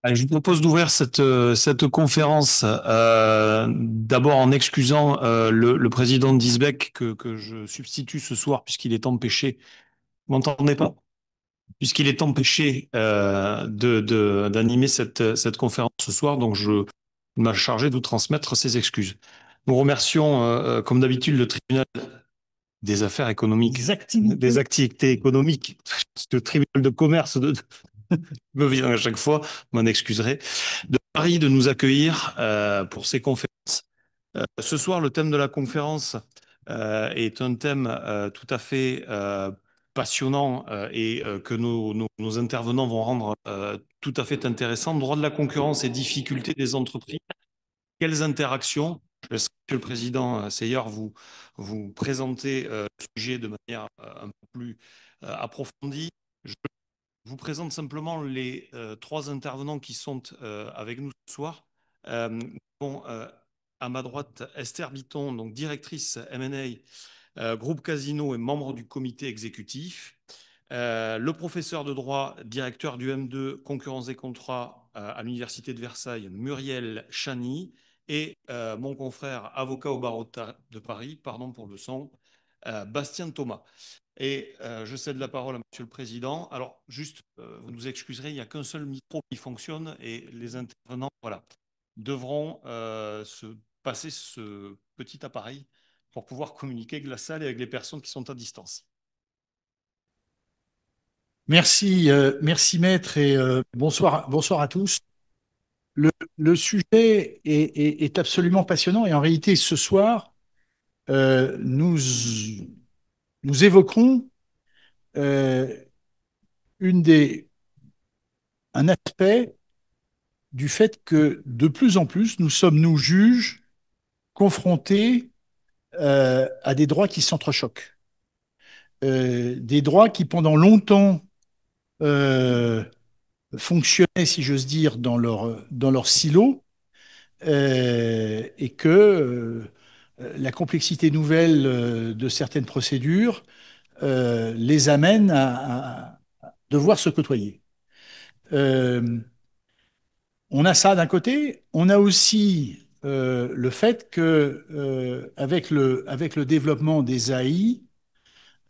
Allez, je vous propose d'ouvrir cette conférence d'abord en excusant le président d'Isbec que je substitue ce soir puisqu'il est empêché. Vous m'entendez pas? Puisqu'il est empêché d'animer cette conférence ce soir, donc il m'a chargé de vous transmettre ses excuses. Nous remercions, comme d'habitude, le tribunal des affaires économiques, des activités économiques, le tribunal de commerce me vient à chaque fois, vous m'en excuserez, de Paris de nous accueillir pour ces conférences. Ce soir, le thème de la conférence est un thème tout à fait passionnant et que nos intervenants vont rendre tout à fait intéressant. Droit de la concurrence et difficultés des entreprises. Quelles interactions? Je laisse Monsieur le Président Seyer vous présenter le sujet de manière un peu plus approfondie. Je vous présente simplement les trois intervenants qui sont avec nous ce soir. Bon, à ma droite, Esther Bitton, donc directrice M&A, groupe Casino et membre du comité exécutif. Le professeur de droit, directeur du M2 Concurrence des contrats à l'Université de Versailles, Muriel Chany, et mon confrère avocat au barreau de Paris, pardon pour le son, Bastien Thomas. Et je cède la parole à Monsieur le Président. Alors, juste, vous nous excuserez, il n'y a qu'un seul micro qui fonctionne et les intervenants, voilà, devront se passer ce petit appareil pour pouvoir communiquer avec la salle et avec les personnes qui sont à distance. Merci, merci maître et bonsoir, bonsoir à tous. Le, le sujet est absolument passionnant et en réalité ce soir, nous évoquerons euh, une des, un aspect du fait que de plus en plus nous sommes, nous juges, confrontés à des droits qui s'entrechoquent. Des droits qui pendant longtemps euh, fonctionnaient, si j'ose dire, dans leur silo et que la complexité nouvelle de certaines procédures les amène à devoir se côtoyer. Euh, on a ça d'un côté, on a aussi le fait que avec le développement des AI,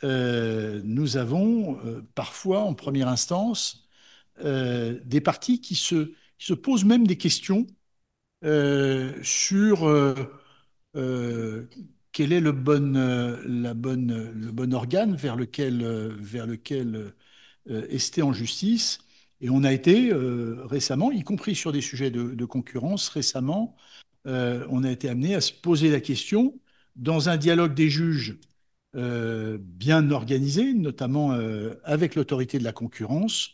nous avons parfois en première instance des parties qui se posent même des questions sur euh, quel est le bon organe vers lequel ester en justice. Et on a été récemment, y compris sur des sujets de concurrence, récemment, on a été amené à se poser la question dans un dialogue des juges bien organisé, notamment avec l'autorité de la concurrence,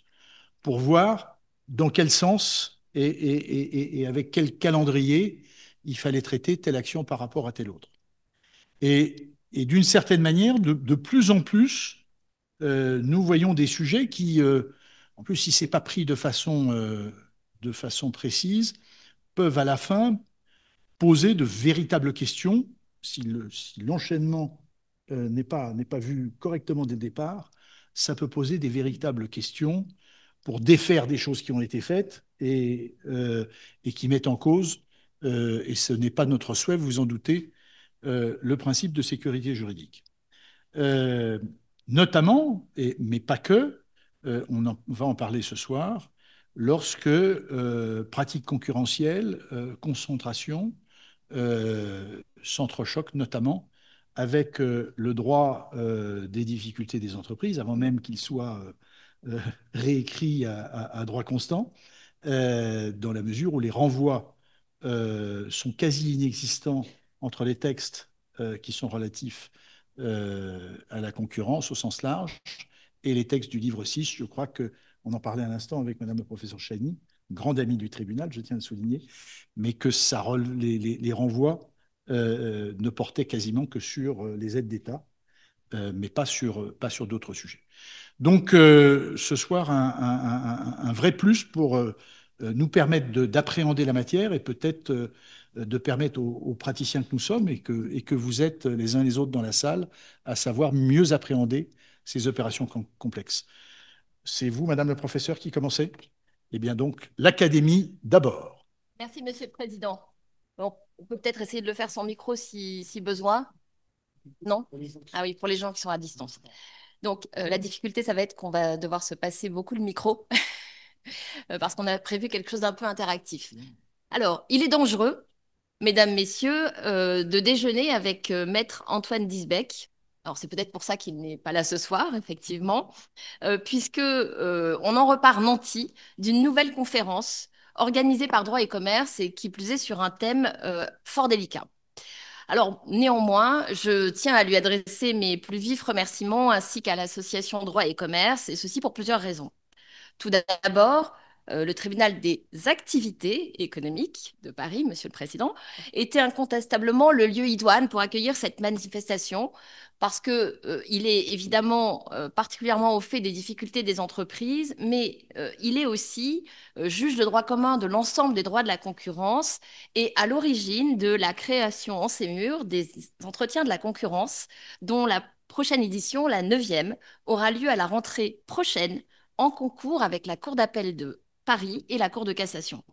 pour voir dans quel sens et avec quel calendrier il fallait traiter telle action par rapport à telle autre. Et d'une certaine manière, de plus en plus, nous voyons des sujets qui, en plus, si ce n'est pas pris de façon précise, peuvent à la fin poser de véritables questions si l'enchaînement n'est pas vu correctement dès le départ, ça peut poser des véritables questions pour défaire des choses qui ont été faites et qui mettent en cause, et ce n'est pas notre souhait, vous vous en doutez, le principe de sécurité juridique. Euh, Notamment, mais pas que, on va en parler ce soir, lorsque pratiques concurrentielles, concentration, s'entrechoquent notamment avec le droit des difficultés des entreprises, avant même qu'il soit réécrit à droit constant, dans la mesure où les renvois sont quasi inexistants entre les textes qui sont relatifs à la concurrence au sens large et les textes du livre 6. Je crois que on en parlait un instant avec Madame le professeur Chany, grande amie du tribunal, je tiens à le souligner, mais que les renvois ne portaient quasiment que sur les aides d'État, mais pas sur d'autres sujets. Donc, ce soir, un vrai plus pour nous permettre d'appréhender la matière et peut-être de permettre aux praticiens que nous sommes et que vous êtes les uns les autres dans la salle à savoir mieux appréhender ces opérations complexes. C'est vous, Madame le professeur, qui commencez? Eh bien donc, l'Académie d'abord. Merci, Monsieur le Président. Bon, on peut peut-être essayer de le faire sans micro si besoin. Non? Ah oui, pour les gens qui sont à distance. Donc, la difficulté, ça va être qu'on va devoir se passer beaucoup le micro parce qu'on a prévu quelque chose d'un peu interactif. Alors, il est dangereux, mesdames, messieurs, de déjeuner avec Maître Antoine Disbecq. Alors, c'est peut-être pour ça qu'il n'est pas là ce soir, effectivement, puisque on en repart nanti d'une nouvelle conférence organisée par Droit et Commerce et qui plus est sur un thème fort délicat. Alors, néanmoins, je tiens à lui adresser mes plus vifs remerciements ainsi qu'à l'association Droit et Commerce, et ceci pour plusieurs raisons. Tout d'abord, le tribunal des activités économiques de Paris, Monsieur le Président, était incontestablement le lieu idoine pour accueillir cette manifestation parce que il est évidemment particulièrement au fait des difficultés des entreprises, mais il est aussi juge de droit commun de l'ensemble des droits de la concurrence et à l'origine de la création en ces murs des entretiens de la concurrence, dont la prochaine édition, la neuvième, aura lieu à la rentrée prochaine en concours avec la Cour d'appel de Paris et la Cour de cassation.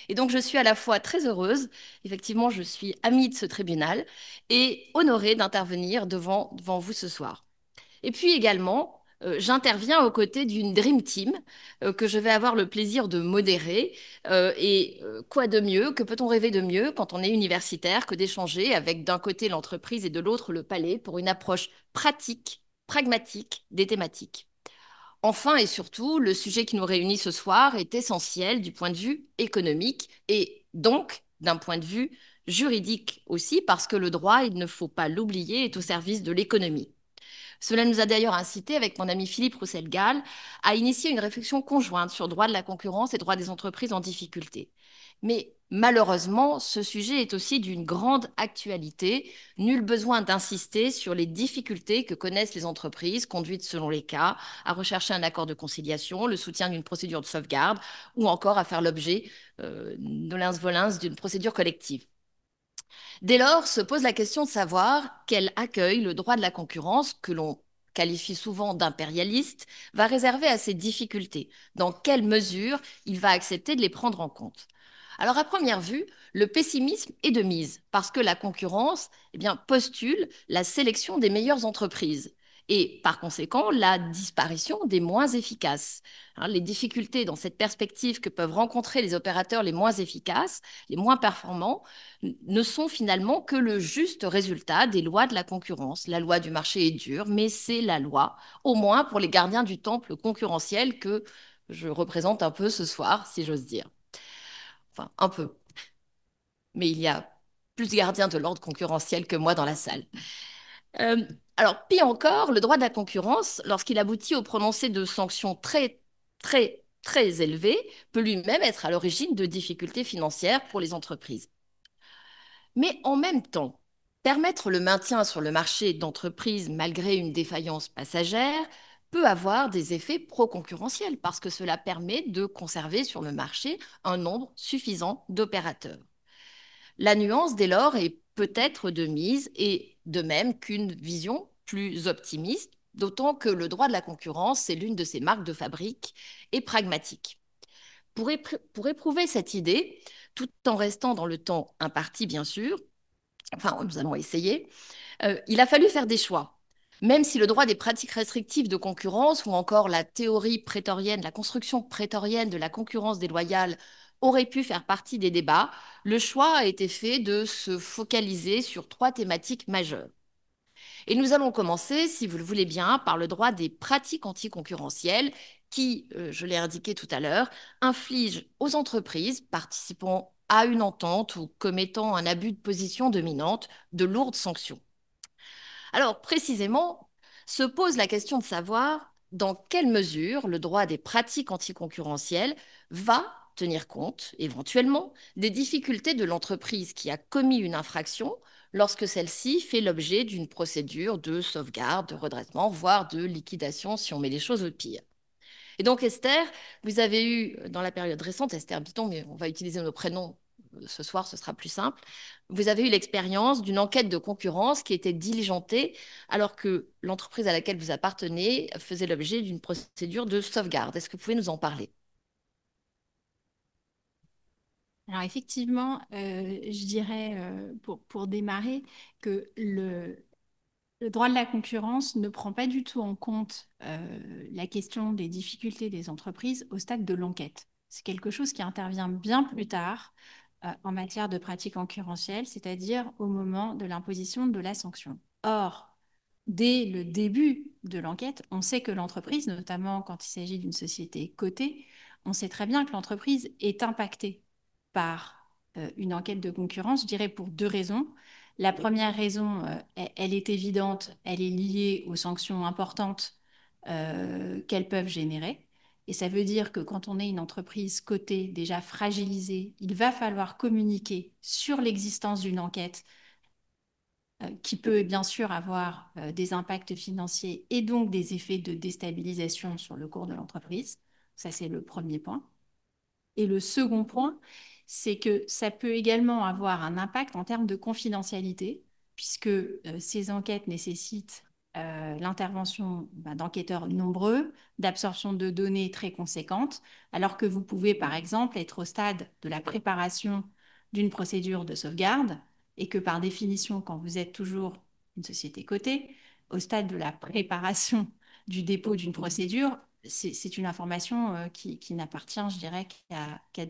Et donc, je suis à la fois très heureuse, effectivement, je suis amie de ce tribunal et honorée d'intervenir devant vous ce soir. Et puis également, j'interviens aux côtés d'une Dream Team que je vais avoir le plaisir de modérer. Quoi de mieux, que peut-on rêver de mieux quand on est universitaire que d'échanger avec d'un côté l'entreprise et de l'autre le palais pour une approche pratique, pragmatique des thématiques. Enfin et surtout, le sujet qui nous réunit ce soir est essentiel du point de vue économique et donc d'un point de vue juridique aussi, parce que le droit, il ne faut pas l'oublier, est au service de l'économie. Cela nous a d'ailleurs incité, avec mon ami Philippe Roussel-Gall, à initier une réflexion conjointe sur le droit de la concurrence et droit des entreprises en difficulté. Mais malheureusement, ce sujet est aussi d'une grande actualité. Nul besoin d'insister sur les difficultés que connaissent les entreprises, conduites selon les cas, à rechercher un accord de conciliation, le soutien d'une procédure de sauvegarde ou encore à faire l'objet nolens-volens d'une procédure collective. Dès lors, se pose la question de savoir quel accueil le droit de la concurrence, que l'on qualifie souvent d'impérialiste, va réserver à ces difficultés, dans quelle mesure il va accepter de les prendre en compte. Alors à première vue, le pessimisme est de mise, parce que la concurrence postule la sélection des meilleures entreprises et par conséquent la disparition des moins efficaces. Les difficultés dans cette perspective que peuvent rencontrer les opérateurs les moins efficaces, les moins performants, ne sont finalement que le juste résultat des lois de la concurrence. La loi du marché est dure, mais c'est la loi, au moins pour les gardiens du temple concurrentiel que je représente un peu ce soir, si j'ose dire. Enfin, un peu. Mais il y a plus de gardiens de l'ordre concurrentiel que moi dans la salle. Euh, alors, pire encore, le droit de la concurrence, lorsqu'il aboutit au prononcé de sanctions très, très, très élevées, peut lui-même être à l'origine de difficultés financières pour les entreprises. Mais en même temps, permettre le maintien sur le marché d'entreprises malgré une défaillance passagère peut avoir des effets pro-concurrentiels parce que cela permet de conserver sur le marché un nombre suffisant d'opérateurs. La nuance, dès lors, est peut-être de mise et de même qu'une vision plus optimiste, d'autant que le droit de la concurrence, c'est l'une de ses marques de fabrique et pragmatique. Pour éprouver cette idée, tout en restant dans le temps imparti, bien sûr, enfin, nous allons essayer, il a fallu faire des choix. Même si le droit des pratiques restrictives de concurrence ou encore la théorie prétorienne, la construction prétorienne de la concurrence déloyale aurait pu faire partie des débats, le choix a été fait de se focaliser sur trois thématiques majeures. Et nous allons commencer, si vous le voulez bien, par le droit des pratiques anticoncurrentielles qui, je l'ai indiqué tout à l'heure, infligent aux entreprises participant à une entente ou commettant un abus de position dominante de lourdes sanctions. Alors, précisément, se pose la question de savoir dans quelle mesure le droit des pratiques anticoncurrentielles va tenir compte, éventuellement, des difficultés de l'entreprise qui a commis une infraction lorsque celle-ci fait l'objet d'une procédure de sauvegarde, de redressement, voire de liquidation, si on met les choses au pire. Et donc, Esther, vous avez eu, dans la période récente, Esther Bitton, mais on va utiliser nos prénoms ce soir, ce sera plus simple, vous avez eu l'expérience d'une enquête de concurrence qui était diligentée alors que l'entreprise à laquelle vous appartenez faisait l'objet d'une procédure de sauvegarde. Est-ce que vous pouvez nous en parler? Alors effectivement, je dirais pour démarrer que le droit de la concurrence ne prend pas du tout en compte la question des difficultés des entreprises au stade de l'enquête. C'est quelque chose qui intervient bien plus tard en matière de pratique concurrentielle, c'est-à-dire au moment de l'imposition de la sanction. Or, dès le début de l'enquête, on sait que l'entreprise, notamment quand il s'agit d'une société cotée, on sait très bien que l'entreprise est impactée par une enquête de concurrence, je dirais pour deux raisons. La première raison, elle est évidente, elle est liée aux sanctions importantes qu'elles peuvent générer. Et ça veut dire que quand on est une entreprise cotée, déjà fragilisée, il va falloir communiquer sur l'existence d'une enquête qui peut bien sûr avoir des impacts financiers et donc des effets de déstabilisation sur le cours de l'entreprise. Ça, c'est le premier point. Et le second point, c'est que ça peut également avoir un impact en termes de confidentialité, puisque ces enquêtes nécessitent l'intervention d'enquêteurs nombreux, d'absorption de données très conséquentes, alors que vous pouvez, par exemple, être au stade de la préparation d'une procédure de sauvegarde, et que par définition, quand vous êtes toujours une société cotée, au stade de la préparation du dépôt d'une procédure, c'est une information qui n'appartient, je dirais, qu'à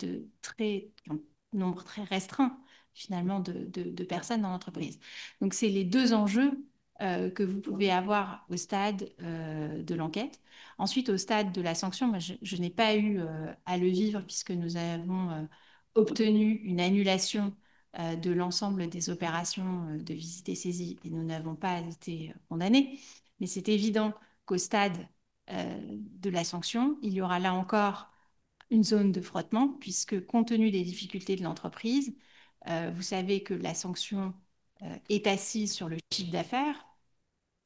un nombre très restreint, finalement, de personnes dans l'entreprise. Donc, c'est les deux enjeux que vous pouvez avoir au stade de l'enquête. Ensuite, au stade de la sanction, moi, je n'ai pas eu à le vivre puisque nous avons obtenu une annulation de l'ensemble des opérations de visite et saisie et nous n'avons pas été condamnés. Mais c'est évident qu'au stade de la sanction, il y aura là encore une zone de frottement, puisque compte tenu des difficultés de l'entreprise, vous savez que la sanction est assise sur le chiffre d'affaires.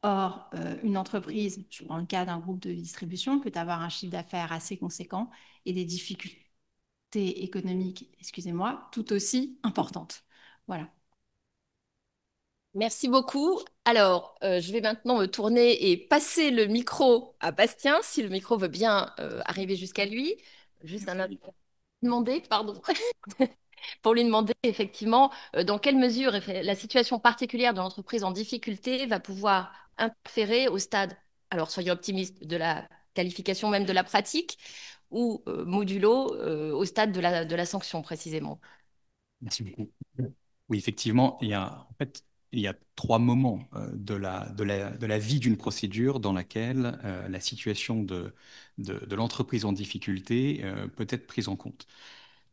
Or, une entreprise, je prends le cas d'un groupe de distribution, peut avoir un chiffre d'affaires assez conséquent et des difficultés économiques, excusez-moi, tout aussi importantes. Voilà. Merci beaucoup. Alors, je vais maintenant me tourner et passer le micro à Bastien, si le micro veut bien arriver jusqu'à lui. Juste un demander, pardon, pour lui demander effectivement dans quelle mesure la situation particulière de l'entreprise en difficulté va pouvoir interférer au stade, alors soyons optimistes, de la qualification même de la pratique ou modulo au stade de la sanction précisément. Merci beaucoup. Oui, effectivement, il y a trois moments de la vie d'une procédure dans laquelle la situation de l'entreprise en difficulté peut être prise en compte.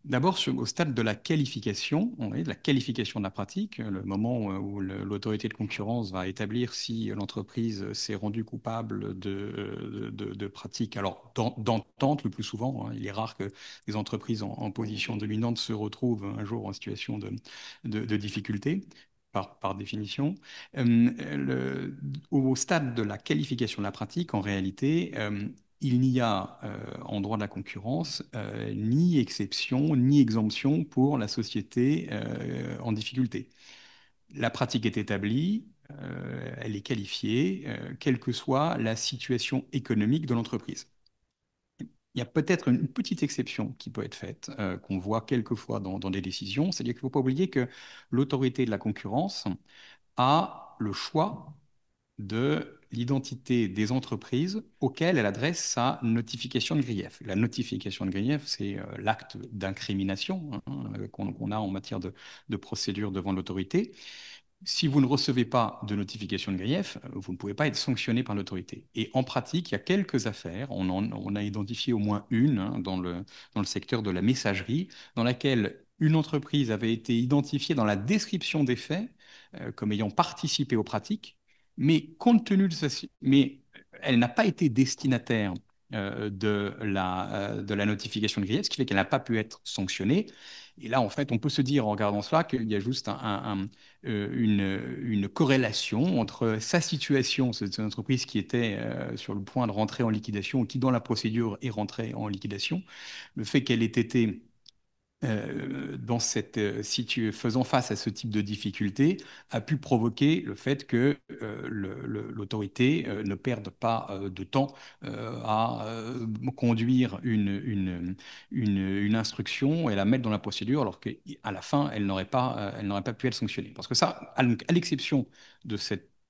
D'abord, au stade de la qualification, de la qualification de la pratique, le moment où l'autorité de concurrence va établir si l'entreprise s'est rendue coupable de pratiques. Alors, d'entente le plus souvent, il est rare que les entreprises en position dominante se retrouvent un jour en situation de difficulté. Par définition. Au stade de la qualification de la pratique, en réalité, il n'y a en droit de la concurrence ni exception ni exemption pour la société en difficulté. La pratique est établie, elle est qualifiée, quelle que soit la situation économique de l'entreprise. Il y a peut-être une petite exception qui peut être faite, qu'on voit quelquefois dans des décisions, c'est-à-dire qu'il ne faut pas oublier que l'autorité de la concurrence a le choix de l'identité des entreprises auxquelles elle adresse sa notification de grief. La notification de grief, c'est l'acte d'incrimination qu'on a en matière de procédure devant l'autorité. Si vous ne recevez pas de notification de grief, vous ne pouvez pas être sanctionné par l'autorité. Et en pratique, il y a quelques affaires, on a identifié au moins une dans le secteur de la messagerie, dans laquelle une entreprise avait été identifiée dans la description des faits comme ayant participé aux pratiques, mais compte tenu de mais elle n'a pas été destinataire de la notification de grief, ce qui fait qu'elle n'a pas pu être sanctionnée. Et là, en fait, on peut se dire en regardant cela qu'il y a juste une corrélation entre sa situation, c'est une entreprise qui était sur le point de rentrer en liquidation, ou qui dans la procédure est rentrée en liquidation, le fait qu'elle ait été faisant face à ce type de difficulté, a pu provoquer le fait que l'autorité ne perde pas de temps à conduire une instruction et la mettre dans la procédure, alors qu'à la fin, elle n'aurait pas pu être sanctionnée. Parce que ça, à l'exception de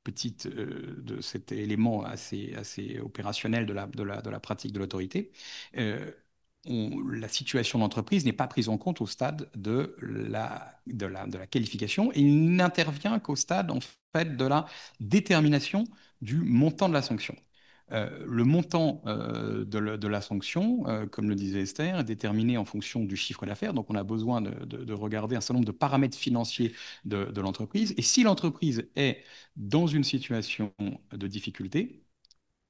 de cet élément assez opérationnel de la pratique de l'autorité, la situation d'entreprise n'est pas prise en compte au stade de la qualification, et il n'intervient qu'au stade en fait de la détermination du montant de la sanction. Le montant de la sanction, comme le disait Esther, est déterminé en fonction du chiffre d'affaires. Donc, on a besoin de regarder un certain nombre de paramètres financiers de l'entreprise. Et si l'entreprise est dans une situation de difficulté,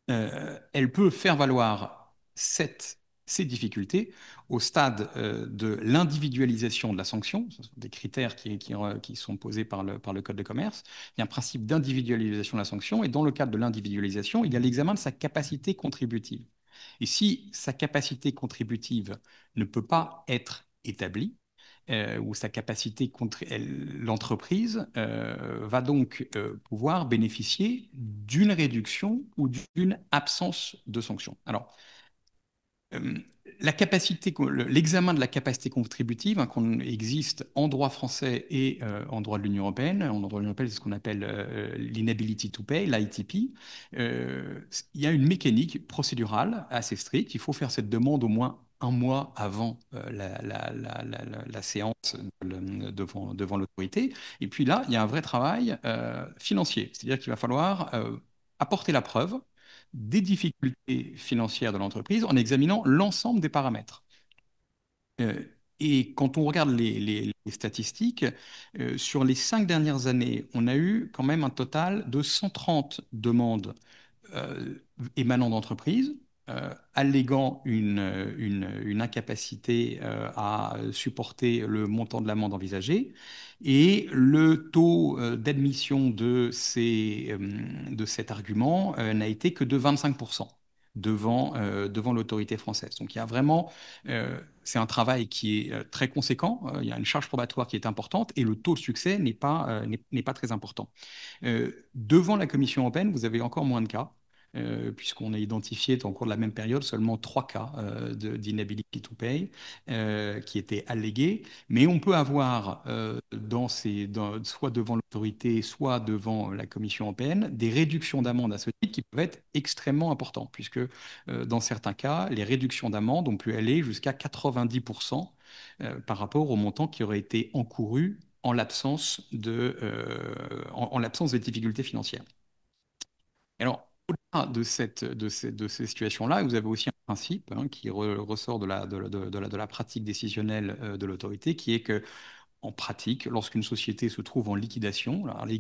elle peut faire valoir ces difficultés au stade de l'individualisation de la sanction. Ce sont des critères qui sont posés par le Code de commerce. Il y a un principe d'individualisation de la sanction, et dans le cadre de l'individualisation, il y a l'examen de sa capacité contributive. Et si sa capacité contributive ne peut pas être établie, ou sa capacité l'entreprise va donc pouvoir bénéficier d'une réduction ou d'une absence de sanction. Alors, l'examen de la capacité contributive, hein, qu'on existe en droit français et en droit de l'Union européenne. En droit de l'Union européenne, c'est ce qu'on appelle l'inability to pay, l'ITP. Il y a une mécanique procédurale assez stricte. Il faut faire cette demande au moins un mois avant la séance devant l'autorité. Et puis là, il y a un vrai travail financier. C'est-à-dire qu'il va falloir apporter la preuve des difficultés financières de l'entreprise en examinant l'ensemble des paramètres. Et quand on regarde les statistiques, sur les 5 dernières années, on a eu quand même un total de 130 demandes émanant d'entreprises, alléguant une incapacité à supporter le montant de l'amende envisagée. Et le taux d'admission de cet argument n'a été que de 25% devant l'autorité française. Donc il y a vraiment, c'est un travail qui est très conséquent, il y a une charge probatoire qui est importante, et le taux de succès n'est pas très important. Devant la Commission européenne, vous avez encore moins de cas, puisqu'on a identifié au cours de la même période seulement 3 cas d'inability to pay qui étaient allégués. Mais on peut avoir, soit devant l'autorité, soit devant la Commission européenne, des réductions d'amende à ce titre qui peuvent être extrêmement importantes, puisque dans certains cas, les réductions d'amende ont pu aller jusqu'à 90% par rapport au montant qui aurait été encouru en l'absence de difficultés financières. Alors, au-delà de ces situations-là, vous avez aussi un principe qui ressort de la pratique décisionnelle de l'autorité, qui est que, en pratique, lorsqu'une société se trouve en liquidation, alors elle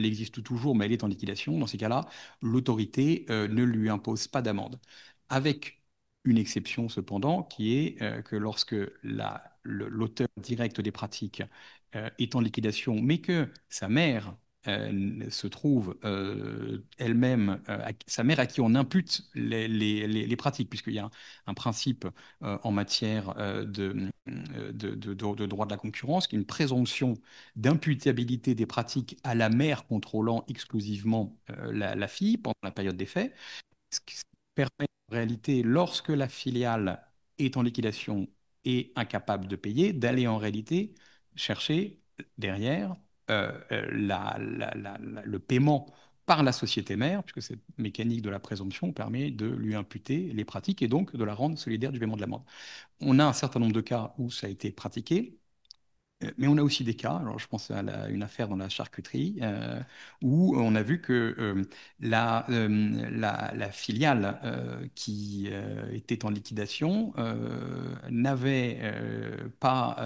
existe toujours, mais elle est en liquidation, dans ces cas-là, l'autorité ne lui impose pas d'amende. Avec une exception cependant, qui est que lorsque l'auteur direct des pratiques est en liquidation, mais que sa mère se trouve elle-même, sa mère à qui on impute les pratiques, puisqu'il y a un principe en matière de droit de la concurrence, qui est une présomption d'imputabilité des pratiques à la mère contrôlant exclusivement la fille pendant la période des faits, ce qui permet en réalité, lorsque la filiale est en liquidation et incapable de payer, d'aller en réalité chercher derrière le paiement par la société mère, puisque cette mécanique de la présomption permet de lui imputer les pratiques et donc de la rendre solidaire du paiement de l'amende. On a un certain nombre de cas où ça a été pratiqué. Mais on a aussi des cas, alors je pense à une affaire dans la charcuterie, où on a vu que la filiale qui était en liquidation n'avait pas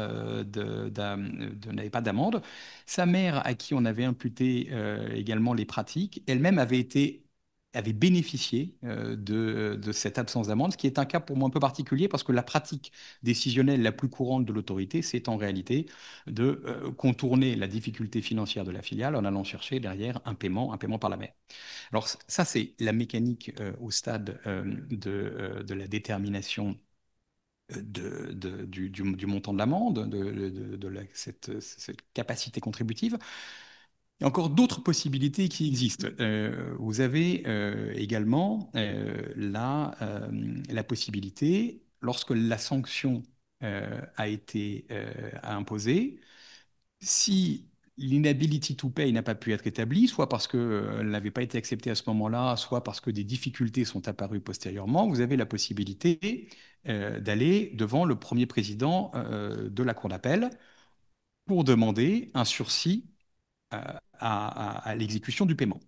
d'amende. Sa mère, à qui on avait imputé également les pratiques, elle-même avait bénéficié de cette absence d'amende, ce qui est un cas pour moi un peu particulier, parce que la pratique décisionnelle la plus courante de l'autorité, c'est en réalité de contourner la difficulté financière de la filiale en allant chercher derrière un paiement par la mère. Alors ça, c'est la mécanique au stade de la détermination du montant de l'amende, cette capacité contributive. Il y a encore d'autres possibilités qui existent. Vous avez également la possibilité, lorsque la sanction a été imposée, si l'inability to pay n'a pas pu être établie, soit parce qu'elle n'avait pas été acceptée à ce moment-là, soit parce que des difficultés sont apparues postérieurement, vous avez la possibilité d'aller devant le premier président de la Cour d'appel pour demander un sursis à l'exécution du paiement.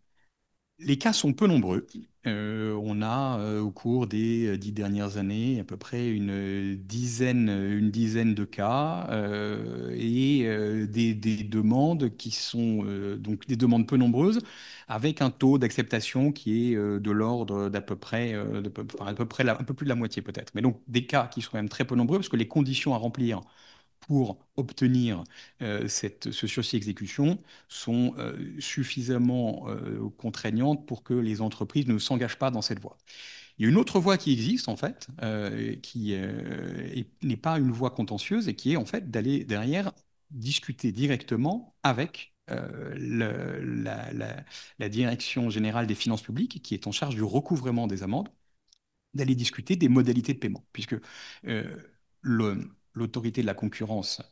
Les cas sont peu nombreux. On a au cours des 10 dernières années à peu près une dizaine de cas et des demandes qui sont donc des demandes peu nombreuses avec un taux d'acceptation qui est de l'ordre d'à peu près, à peu près un peu plus de la moitié peut-être. Mais donc des cas qui sont quand même très peu nombreux parce que les conditions à remplir pour obtenir ce sursis exécution sont suffisamment contraignantes pour que les entreprises ne s'engagent pas dans cette voie. Il y a une autre voie qui existe en fait, qui n'est pas une voie contentieuse et qui est en fait d'aller derrière discuter directement avec la Direction générale des finances publiques qui est en charge du recouvrement des amendes, d'aller discuter des modalités de paiement, puisque l'autorité de la concurrence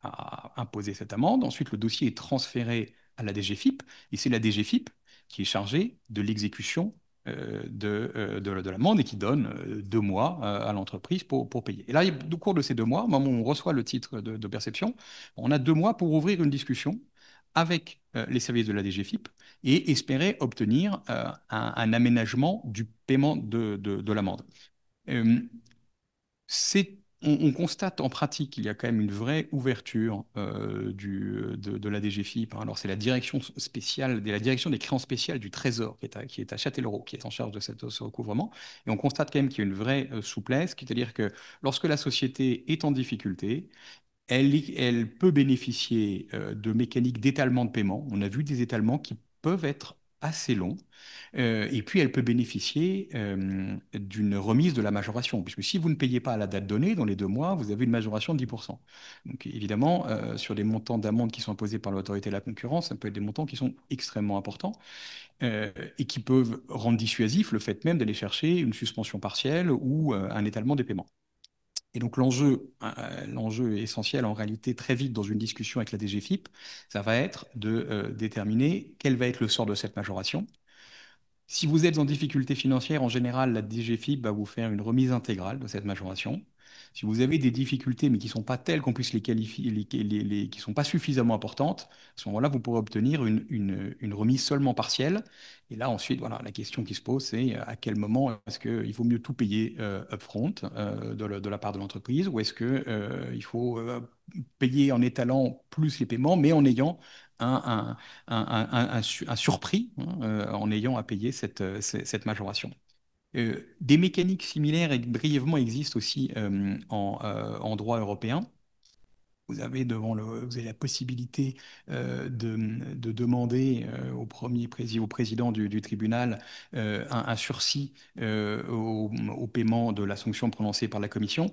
a imposé cette amende. Ensuite, le dossier est transféré à la DGFiP, et c'est la DGFiP qui est chargée de l'exécution de l'amende et qui donne 2 mois à l'entreprise pour payer. Et là, au cours de ces 2 mois, au moment où on reçoit le titre de perception, on a 2 mois pour ouvrir une discussion avec les services de la DGFiP et espérer obtenir un aménagement du paiement de l'amende. On constate en pratique qu'il y a quand même une vraie ouverture de la DGFiP. Alors, c'est la direction spéciale, la direction des créances spéciales du Trésor qui est à Châtellerault, qui est en charge de ce recouvrement. Et on constate quand même qu'il y a une vraie souplesse, c'est-à-dire que lorsque la société est en difficulté, elle peut bénéficier de mécaniques d'étalement de paiement. On a vu des étalements qui peuvent être assez longs. Et puis, elle peut bénéficier d'une remise de la majoration, puisque si vous ne payez pas à la date donnée, dans les 2 mois, vous avez une majoration de 10%. Donc, évidemment, sur des montants d'amende qui sont imposés par l'autorité de la concurrence, ça peut être des montants qui sont extrêmement importants et qui peuvent rendre dissuasif le fait même d'aller chercher une suspension partielle ou un étalement des paiements. Et donc l'enjeu essentiel en réalité très vite dans une discussion avec la DGFiP, ça va être de déterminer quel va être le sort de cette majoration. Si vous êtes en difficulté financière, en général, la DGFiP va vous faire une remise intégrale de cette majoration. Si vous avez des difficultés, mais qui ne sont pas telles qu'on puisse les qualifier, qui ne sont pas suffisamment importantes, à ce moment-là, vous pourrez obtenir une remise seulement partielle. Et là, ensuite, voilà, la question qui se pose, c'est à quel moment est-ce qu'il vaut mieux tout payer upfront de la part de l'entreprise, ou est-ce qu'il faut payer en étalant plus les paiements, mais en ayant un surprix en ayant à payer cette majoration. Des mécaniques similaires brièvement existent aussi en droit européen. Vous avez la possibilité de demander au président du tribunal un sursis au paiement de la sanction prononcée par la commission.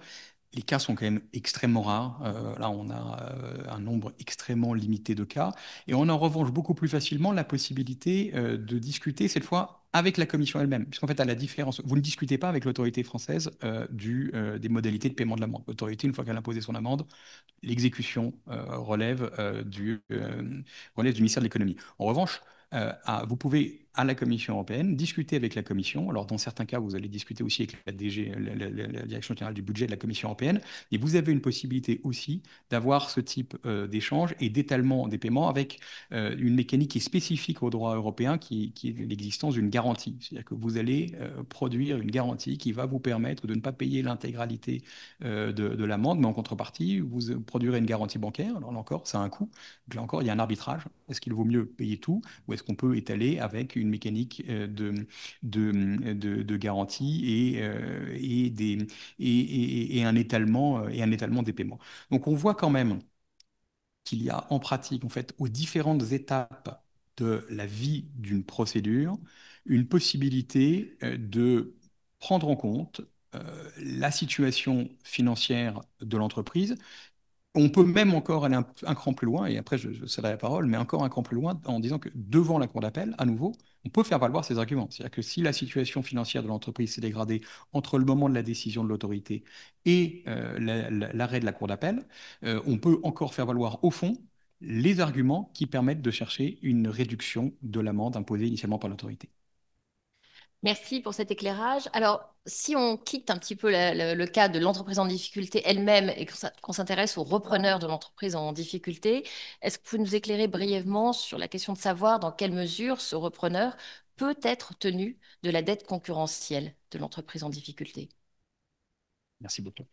Les cas sont quand même extrêmement rares. Là, on a un nombre extrêmement limité de cas. Et on a en revanche beaucoup plus facilement la possibilité de discuter cette fois avec la commission elle-même. Puisqu'en fait, à la différence, vous ne discutez pas avec l'autorité française des modalités de paiement de l'amende. L'autorité, une fois qu'elle a imposé son amende, l'exécution relève du ministère de l'économie. En revanche, vous pouvez, à la Commission européenne, discuter avec la Commission. Alors, dans certains cas, vous allez discuter aussi avec la Direction générale du budget de la Commission européenne. Et vous avez une possibilité aussi d'avoir ce type d'échange et d'étalement des paiements avec une mécanique qui est spécifique au droit européen, qui est l'existence d'une garantie. C'est-à-dire que vous allez produire une garantie qui va vous permettre de ne pas payer l'intégralité de l'amende, mais en contrepartie, vous produirez une garantie bancaire. Alors là encore, ça a un coût. Donc là encore, il y a un arbitrage. Est-ce qu'il vaut mieux payer tout ou est-ce qu'on peut étaler avec une mécanique de garantie et un étalement des paiements. Donc on voit quand même qu'il y a en pratique, en fait, aux différentes étapes de la vie d'une procédure, une possibilité de prendre en compte la situation financière de l'entreprise. On peut même encore aller un cran plus loin, et après je céderai la parole, mais encore un cran plus loin en disant que devant la cour d'appel, à nouveau, on peut faire valoir ces arguments. C'est-à-dire que si la situation financière de l'entreprise s'est dégradée entre le moment de la décision de l'autorité et l'arrêt de la cour d'appel, on peut encore faire valoir au fond les arguments qui permettent de chercher une réduction de l'amende imposée initialement par l'autorité. Merci pour cet éclairage. Alors, si on quitte un petit peu le cas de l'entreprise en difficulté elle-même et qu'on s'intéresse aux repreneurs de l'entreprise en difficulté, est-ce que vous pouvez nous éclairer brièvement sur la question de savoir dans quelle mesure ce repreneur peut être tenu de la dette concurrentielle de l'entreprise en difficulté? Merci beaucoup.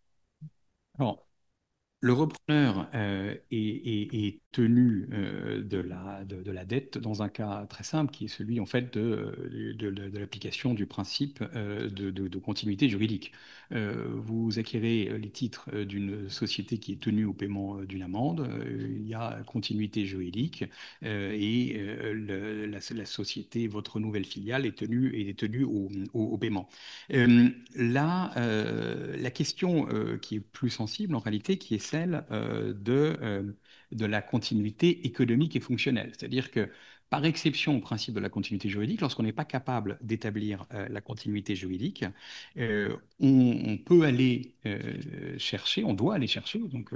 Alors, le repreneur est tenu de la dette dans un cas très simple qui est celui en fait de l'application du principe de continuité juridique. Vous acquérez les titres d'une société qui est tenue au paiement d'une amende, il y a continuité juridique la société, votre nouvelle filiale est tenue au paiement. La question qui est plus sensible en réalité, qui est celle de la continuité économique et fonctionnelle. C'est-à-dire que, par exception au principe de la continuité juridique, lorsqu'on n'est pas capable d'établir la continuité juridique, on peut aller chercher, on doit aller chercher, donc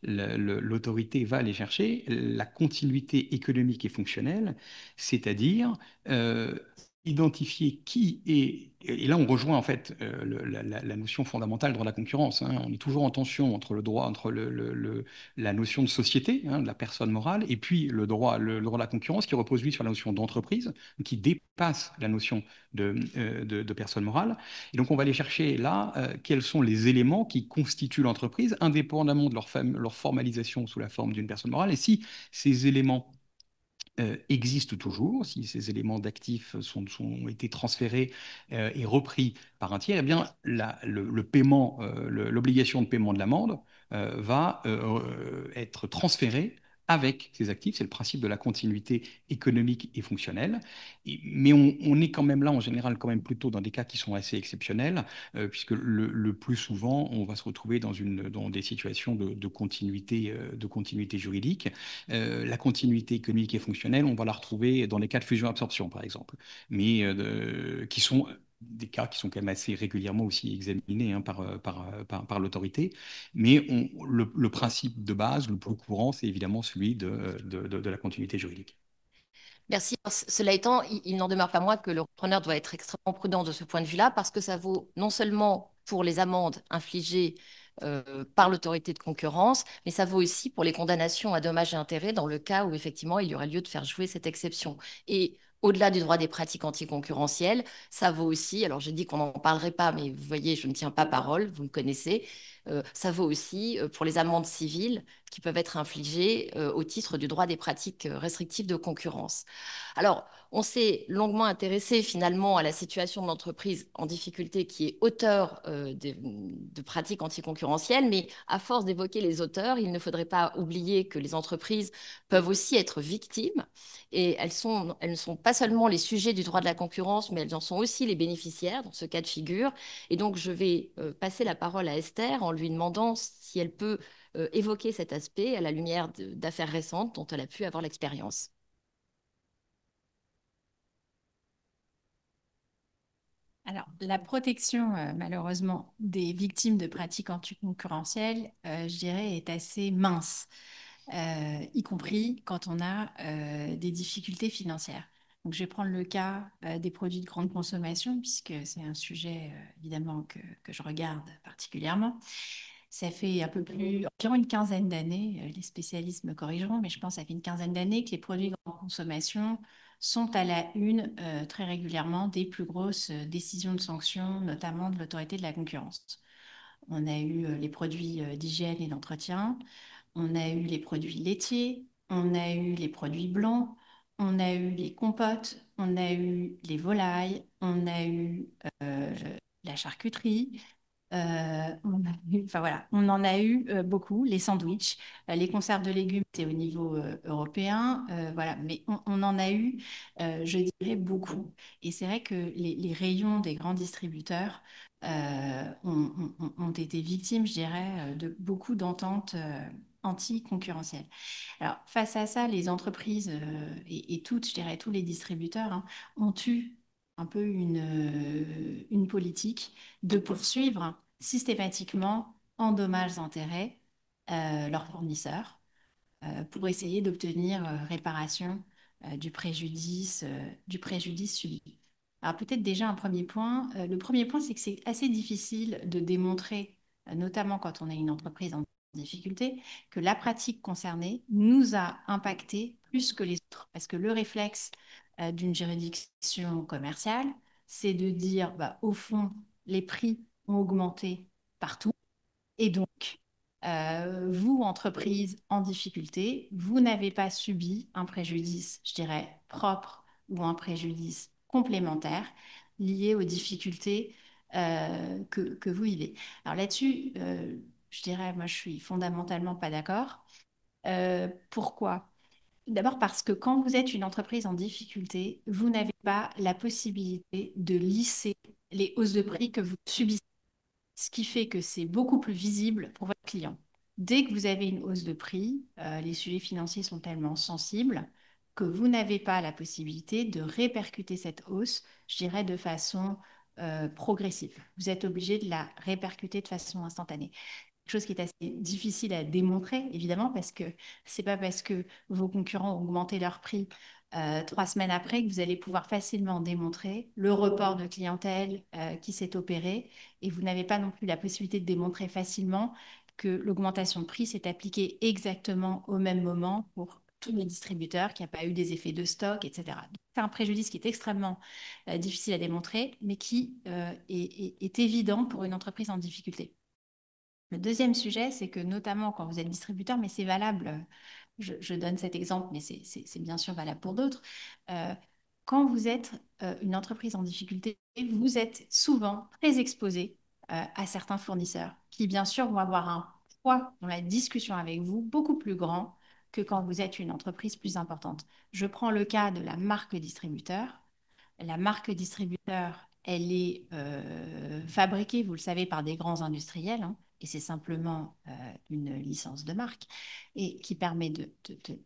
l'autorité va aller chercher la continuité économique et fonctionnelle, c'est-à-dire identifier qui est, et là on rejoint en fait la notion fondamentale du droit de la concurrence, hein. On est toujours en tension entre le droit, entre la notion de société, hein, de la personne morale, et puis le droit de la concurrence qui repose lui sur la notion d'entreprise, qui dépasse la notion de personne morale. Et donc on va aller chercher là quels sont les éléments qui constituent l'entreprise, indépendamment de leur formalisation sous la forme d'une personne morale, et si ces éléments existent toujours, si ces éléments d'actifs ont été transférés et repris par un tiers, eh bien le paiement, l'obligation de paiement de l'amende va être transférée avec ces actifs. C'est le principe de la continuité économique et fonctionnelle. Mais on est quand même là, en général, quand même plutôt dans des cas qui sont assez exceptionnels, puisque le plus souvent, on va se retrouver dans des situations de continuité juridique. La continuité économique et fonctionnelle, on va la retrouver dans les cas de fusion-absorption, par exemple, mais qui sont des cas qui sont quand même assez régulièrement aussi examinés, hein, par l'autorité. Mais le principe de base, le plus courant, c'est évidemment celui de la continuité juridique. Merci. Cela étant, il n'en demeure pas moins que le repreneur doit être extrêmement prudent de ce point de vue-là, parce que ça vaut non seulement pour les amendes infligées par l'autorité de concurrence, mais ça vaut aussi pour les condamnations à dommages et intérêts dans le cas où effectivement il y aurait lieu de faire jouer cette exception. Et au-delà du droit des pratiques anticoncurrentielles, ça vaut aussi, alors j'ai dit qu'on n'en parlerait pas, mais vous voyez, je ne tiens pas parole, vous me connaissez, ça vaut aussi pour les amendes civiles qui peuvent être infligées au titre du droit des pratiques restrictives de concurrence. Alors, on s'est longuement intéressé finalement à la situation de l'entreprise en difficulté qui est auteur de pratiques anticoncurrentielles, mais à force d'évoquer les auteurs, il ne faudrait pas oublier que les entreprises peuvent aussi être victimes et elles ne sont pas seulement les sujets du droit de la concurrence, mais elles en sont aussi les bénéficiaires dans ce cas de figure. Et donc, je vais passer la parole à Esther en lui demandant si elle peut évoquer cet aspect à la lumière d'affaires récentes dont elle a pu avoir l'expérience. Alors, la protection, malheureusement, des victimes de pratiques anticoncurrentielles, je dirais, est assez mince, y compris quand on a des difficultés financières. Donc, je vais prendre le cas des produits de grande consommation, puisque c'est un sujet, évidemment, que je regarde particulièrement. Ça fait environ une quinzaine d'années, les spécialistes me corrigeront, mais je pense que ça fait une quinzaine d'années que les produits de grande consommation sont à la une très régulièrement des plus grosses décisions de sanctions, notamment de l'autorité de la concurrence. On a eu les produits d'hygiène et d'entretien, on a eu les produits laitiers, on a eu les produits blancs, on a eu les compotes, on a eu les volailles, on a eu la charcuterie, enfin voilà, on en a eu beaucoup, les sandwichs, les conserves de légumes, c'est au niveau européen, voilà, mais on en a eu, je dirais, beaucoup. Et c'est vrai que les rayons des grands distributeurs ont été victimes, je dirais, de beaucoup d'ententes anti-concurrentielles. Alors, face à ça, les entreprises et toutes, je dirais, tous les distributeurs hein, ont eu un peu une politique de poursuivre systématiquement en dommages-intérêts leurs fournisseurs pour essayer d'obtenir réparation du préjudice subi. Alors peut-être déjà un premier point. Le premier point, c'est que c'est assez difficile de démontrer, notamment quand on est une entreprise en difficulté, que la pratique concernée nous a impacté plus que les autres. Parce que le réflexe d'une juridiction commerciale, c'est de dire, bah, au fond, les prix ont augmenté partout. Et donc, vous, entreprise en difficulté, vous n'avez pas subi un préjudice, je dirais, propre ou un préjudice complémentaire lié aux difficultés que vous vivez. Alors là-dessus, je dirais, moi, je suis fondamentalement pas d'accord. Pourquoi? D'abord parce que quand vous êtes une entreprise en difficulté, vous n'avez pas la possibilité de lisser les hausses de prix que vous subissez, ce qui fait que c'est beaucoup plus visible pour votre client. Dès que vous avez une hausse de prix, les sujets financiers sont tellement sensibles que vous n'avez pas la possibilité de répercuter cette hausse, je dirais, de façon progressive. Vous êtes obligé de la répercuter de façon instantanée. Quelque chose qui est assez difficile à démontrer, évidemment, parce que c'est pas parce que vos concurrents ont augmenté leur prix 3 semaines après que vous allez pouvoir facilement démontrer le report de clientèle qui s'est opéré et vous n'avez pas non plus la possibilité de démontrer facilement que l'augmentation de prix s'est appliquée exactement au même moment pour tous les distributeurs, qu'il n'y a pas eu des effets de stock, etc. C'est un préjudice qui est extrêmement difficile à démontrer, mais qui est évident pour une entreprise en difficulté. Le deuxième sujet, c'est que notamment quand vous êtes distributeur, mais c'est valable, je donne cet exemple, mais c'est bien sûr valable pour d'autres, quand vous êtes une entreprise en difficulté, vous êtes souvent très exposé à certains fournisseurs qui, bien sûr, vont avoir un poids dans la discussion avec vous beaucoup plus grand que quand vous êtes une entreprise plus importante. Je prends le cas de la marque distributeur. La marque distributeur, elle est fabriquée, vous le savez, par des grands industriels, hein, et c'est simplement une licence de marque et qui permet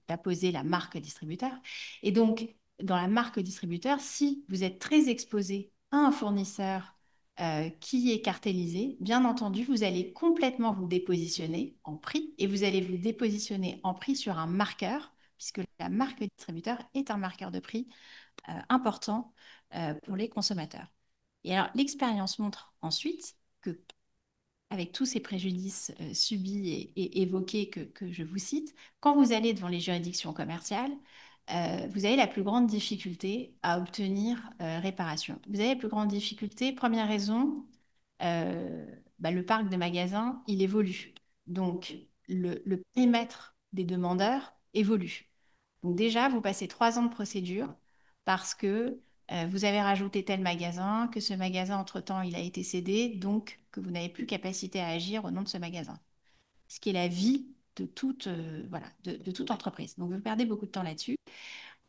d'apposer la marque distributeur. Et donc, dans la marque distributeur, si vous êtes très exposé à un fournisseur qui est cartellisé, bien entendu, vous allez complètement vous dépositionner en prix et vous allez vous dépositionner en prix sur un marqueur, puisque la marque distributeur est un marqueur de prix important pour les consommateurs. Et alors, l'expérience montre ensuite que, avec tous ces préjudices subis et évoqués que je vous cite, quand vous allez devant les juridictions commerciales, vous avez la plus grande difficulté à obtenir réparation. Vous avez la plus grande difficulté, première raison, le parc de magasins, il évolue. Donc, le périmètre des demandeurs évolue. Donc déjà, vous passez 3 ans de procédure parce que vous avez rajouté tel magasin, que ce magasin, entre-temps, il a été cédé, donc que vous n'avez plus capacité à agir au nom de ce magasin. Ce qui est la vie de toute, voilà, de toute entreprise. Donc vous perdez beaucoup de temps là-dessus.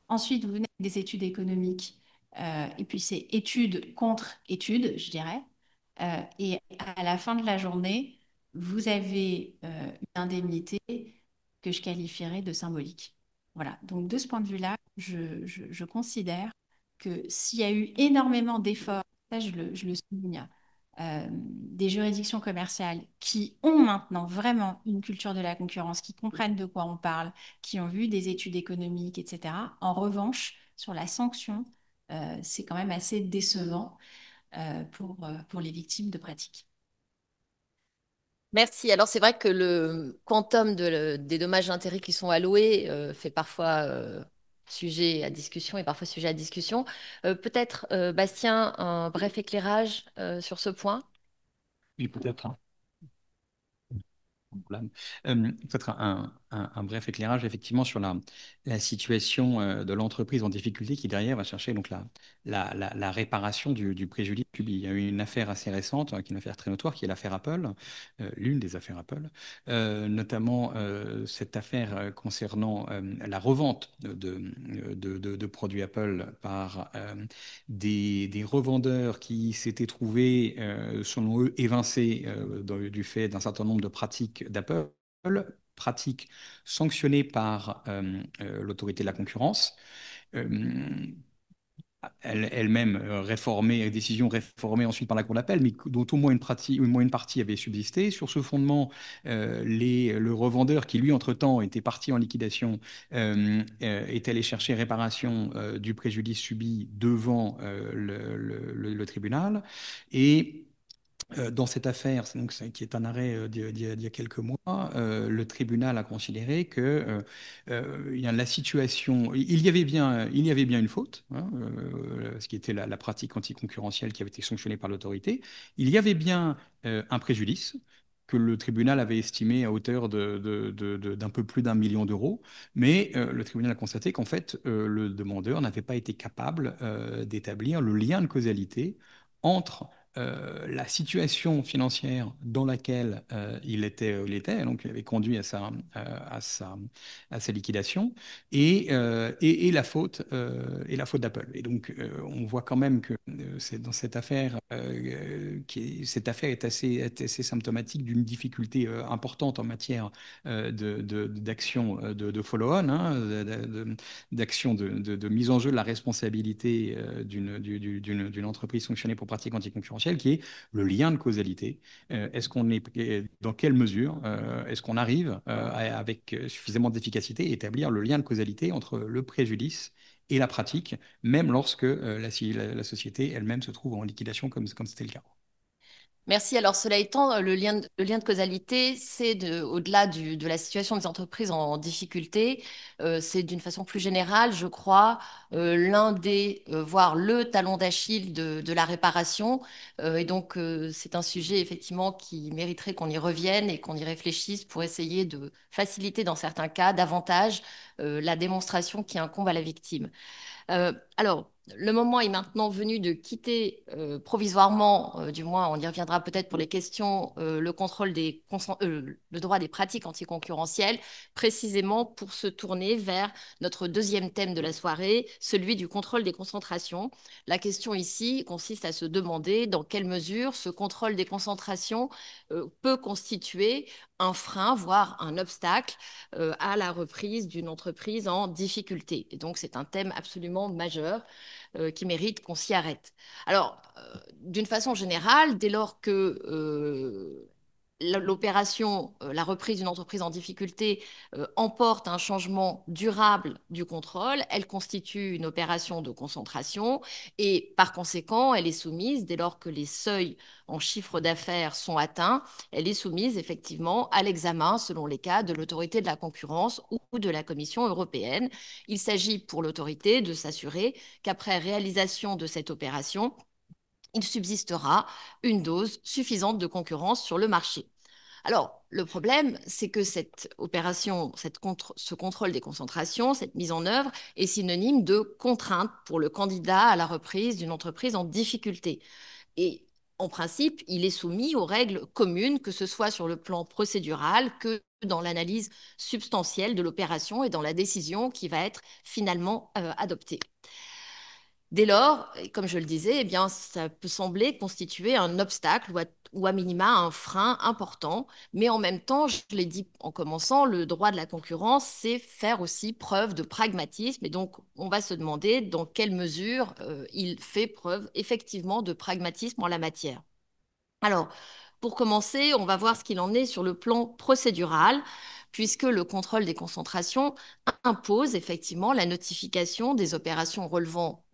Ensuite, vous venez avec des études économiques, et puis c'est étude contre étude, je dirais. Et à la fin de la journée, vous avez une indemnité que je qualifierais de symbolique. Voilà, donc de ce point de vue-là, je considère que s'il y a eu énormément d'efforts, ça je le souligne, des juridictions commerciales qui ont maintenant vraiment une culture de la concurrence, qui comprennent de quoi on parle, qui ont vu des études économiques, etc. En revanche, sur la sanction, c'est quand même assez décevant pour les victimes de pratiques. Merci. Alors, c'est vrai que le quantum des dommages d'intérêt qui sont alloués fait parfois sujet à discussion et parfois sujet à discussion. Peut-être, Bastien, un bref éclairage sur ce point? Oui, peut-être. Hein. Problème. Peut-être un bref éclairage effectivement sur la situation de l'entreprise en difficulté qui derrière va chercher donc la réparation du préjudice subis. Il y a eu une affaire assez récente, qui est une affaire très notoire, qui est l'affaire Apple, l'une des affaires Apple, notamment cette affaire concernant la revente de produits Apple par des revendeurs qui s'étaient trouvés, selon eux, évincés du fait d'un certain nombre de pratiques d'Apple, pratiques sanctionnées par l'autorité de la concurrence. Elle-même réformée, décision réformée ensuite par la Cour d'appel, mais dont au moins une partie avait subsisté. Sur ce fondement, le revendeur, qui lui, entre-temps, était parti en liquidation, est allé chercher réparation du préjudice subi devant le tribunal. Et dans cette affaire, donc, qui est un arrêt d'il y a quelques mois, le tribunal a considéré que la situation, il y avait bien une faute, hein, ce qui était la pratique anticoncurrentielle qui avait été sanctionnée par l'autorité. Il y avait bien un préjudice que le tribunal avait estimé à hauteur d'un peu plus d'1 million d'euros, mais le tribunal a constaté qu'en fait, le demandeur n'avait pas été capable d'établir le lien de causalité entre la situation financière dans laquelle il était, donc il avait conduit à sa liquidation, et la faute d'Apple. Et donc, on voit quand même que c'est dans cette affaire, cette affaire est assez symptomatique d'une difficulté importante en matière d'action de follow-on, hein, d'action de mise en jeu de la responsabilité d'une entreprise sanctionnée pour pratique anticoncurrentielle, qui est le lien de causalité. Dans quelle mesure est-ce qu'on arrive avec suffisamment d'efficacité à établir le lien de causalité entre le préjudice et la pratique, même lorsque la société elle-même se trouve en liquidation, comme c'était le cas. Merci. Alors, cela étant, le lien de causalité, c'est au-delà de la situation des entreprises en difficulté, c'est d'une façon plus générale, je crois, voire le talon d'Achille de la réparation. Et donc, c'est un sujet, effectivement, qui mériterait qu'on y revienne et qu'on y réfléchisse pour essayer de faciliter, dans certains cas, davantage la démonstration qui incombe à la victime. Alors, le moment est maintenant venu de quitter provisoirement, du moins on y reviendra peut-être pour les questions, le droit des pratiques anticoncurrentielles, précisément pour se tourner vers notre deuxième thème de la soirée, celui du contrôle des concentrations. La question ici consiste à se demander dans quelle mesure ce contrôle des concentrations peut constituer un frein, voire un obstacle à la reprise d'une entreprise en difficulté. Et donc, c'est un thème absolument majeur qui mérite qu'on s'y arrête. Alors, d'une façon générale, dès lors que l'opération, la reprise d'une entreprise en difficulté emporte un changement durable du contrôle, elle constitue une opération de concentration et par conséquent, elle est soumise, dès lors que les seuils en chiffre d'affaires sont atteints, elle est soumise effectivement à l'examen, selon les cas, de l'autorité de la concurrence ou de la Commission européenne. Il s'agit pour l'autorité de s'assurer qu'après réalisation de cette opération, il subsistera une dose suffisante de concurrence sur le marché. Alors, le problème, c'est que cette opération, ce contrôle des concentrations, cette mise en œuvre est synonyme de contrainte pour le candidat à la reprise d'une entreprise en difficulté. Et en principe, il est soumis aux règles communes, que ce soit sur le plan procédural que dans l'analyse substantielle de l'opération et dans la décision qui va être finalement adoptée. Dès lors, comme je le disais, eh bien, ça peut sembler constituer un obstacle ou à minima un frein important, mais en même temps, je l'ai dit en commençant, le droit de la concurrence, c'est faire aussi preuve de pragmatisme. Et donc, on va se demander dans quelle mesure il fait preuve effectivement de pragmatisme en la matière. Alors, pour commencer, on va voir ce qu'il en est sur le plan procédural, puisque le contrôle des concentrations impose effectivement la notification des opérations relevant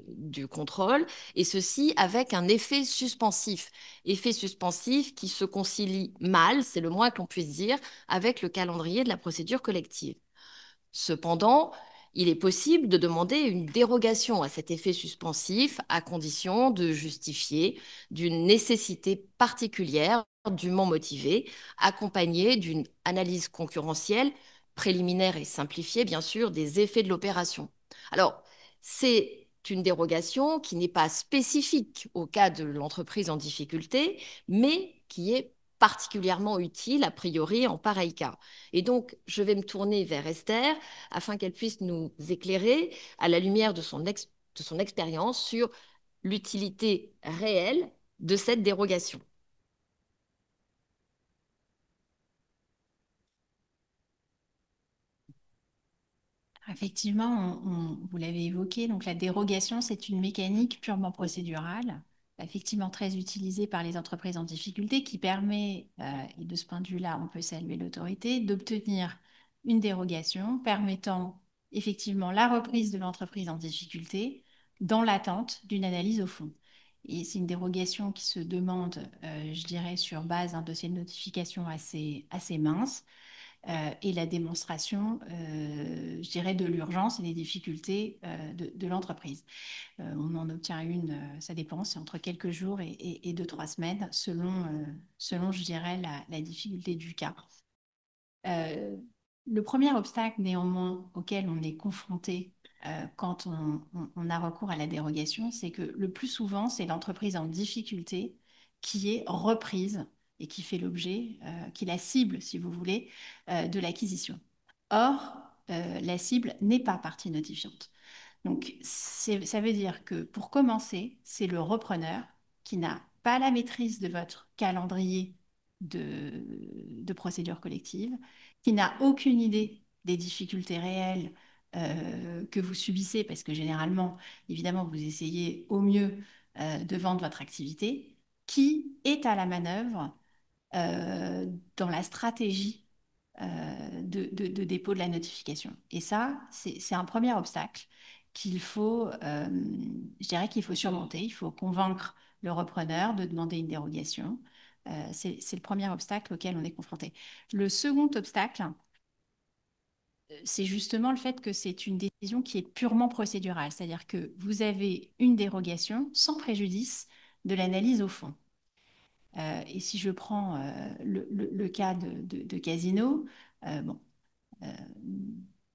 du contrôle, et ceci avec un effet suspensif qui se concilie mal, c'est le moins qu'on puisse dire, avec le calendrier de la procédure collective. Cependant, il est possible de demander une dérogation à cet effet suspensif à condition de justifier d'une nécessité particulière, dûment motivée, accompagnée d'une analyse concurrentielle préliminaire et simplifiée, bien sûr, des effets de l'opération. Alors, c'est une dérogation qui n'est pas spécifique au cas de l'entreprise en difficulté, mais qui est particulièrement utile a priori en pareil cas. Et donc, je vais me tourner vers Esther afin qu'elle puisse nous éclairer à la lumière de son expérience sur l'utilité réelle de cette dérogation. Effectivement, vous l'avez évoqué, donc la dérogation, c'est une mécanique purement procédurale, effectivement très utilisée par les entreprises en difficulté, qui permet, et de ce point de vue-là, on peut saluer l'autorité, d'obtenir une dérogation permettant effectivement la reprise de l'entreprise en difficulté dans l'attente d'une analyse au fond. Et c'est une dérogation qui se demande, je dirais, sur base d'un dossier de notification assez mince et la démonstration, je dirais, de l'urgence et des difficultés de l'entreprise. On en obtient une, ça dépend, c'est entre quelques jours et 2-3 semaines, selon, je dirais, la difficulté du cas. Le premier obstacle, néanmoins, auquel on est confronté quand on a recours à la dérogation, c'est que le plus souvent, c'est l'entreprise en difficulté qui est reprise et qui fait l'objet, qui est la cible, si vous voulez, de l'acquisition. Or, la cible n'est pas partie notifiante. Donc, ça veut dire que pour commencer, c'est le repreneur qui n'a pas la maîtrise de votre calendrier de procédure collective, qui n'a aucune idée des difficultés réelles que vous subissez, parce que généralement, évidemment, vous essayez au mieux de vendre votre activité, qui est à la manœuvre dans la stratégie de dépôt de la notification. Et ça, c'est un premier obstacle qu'il faut, je dirais qu'il faut surmonter. Il faut convaincre le repreneur de demander une dérogation. C'est le premier obstacle auquel on est confronté. Le second obstacle, c'est justement le fait que c'est une décision qui est purement procédurale, c'est-à-dire que vous avez une dérogation sans préjudice de l'analyse au fond. Et si je prends le cas de Casino, bon,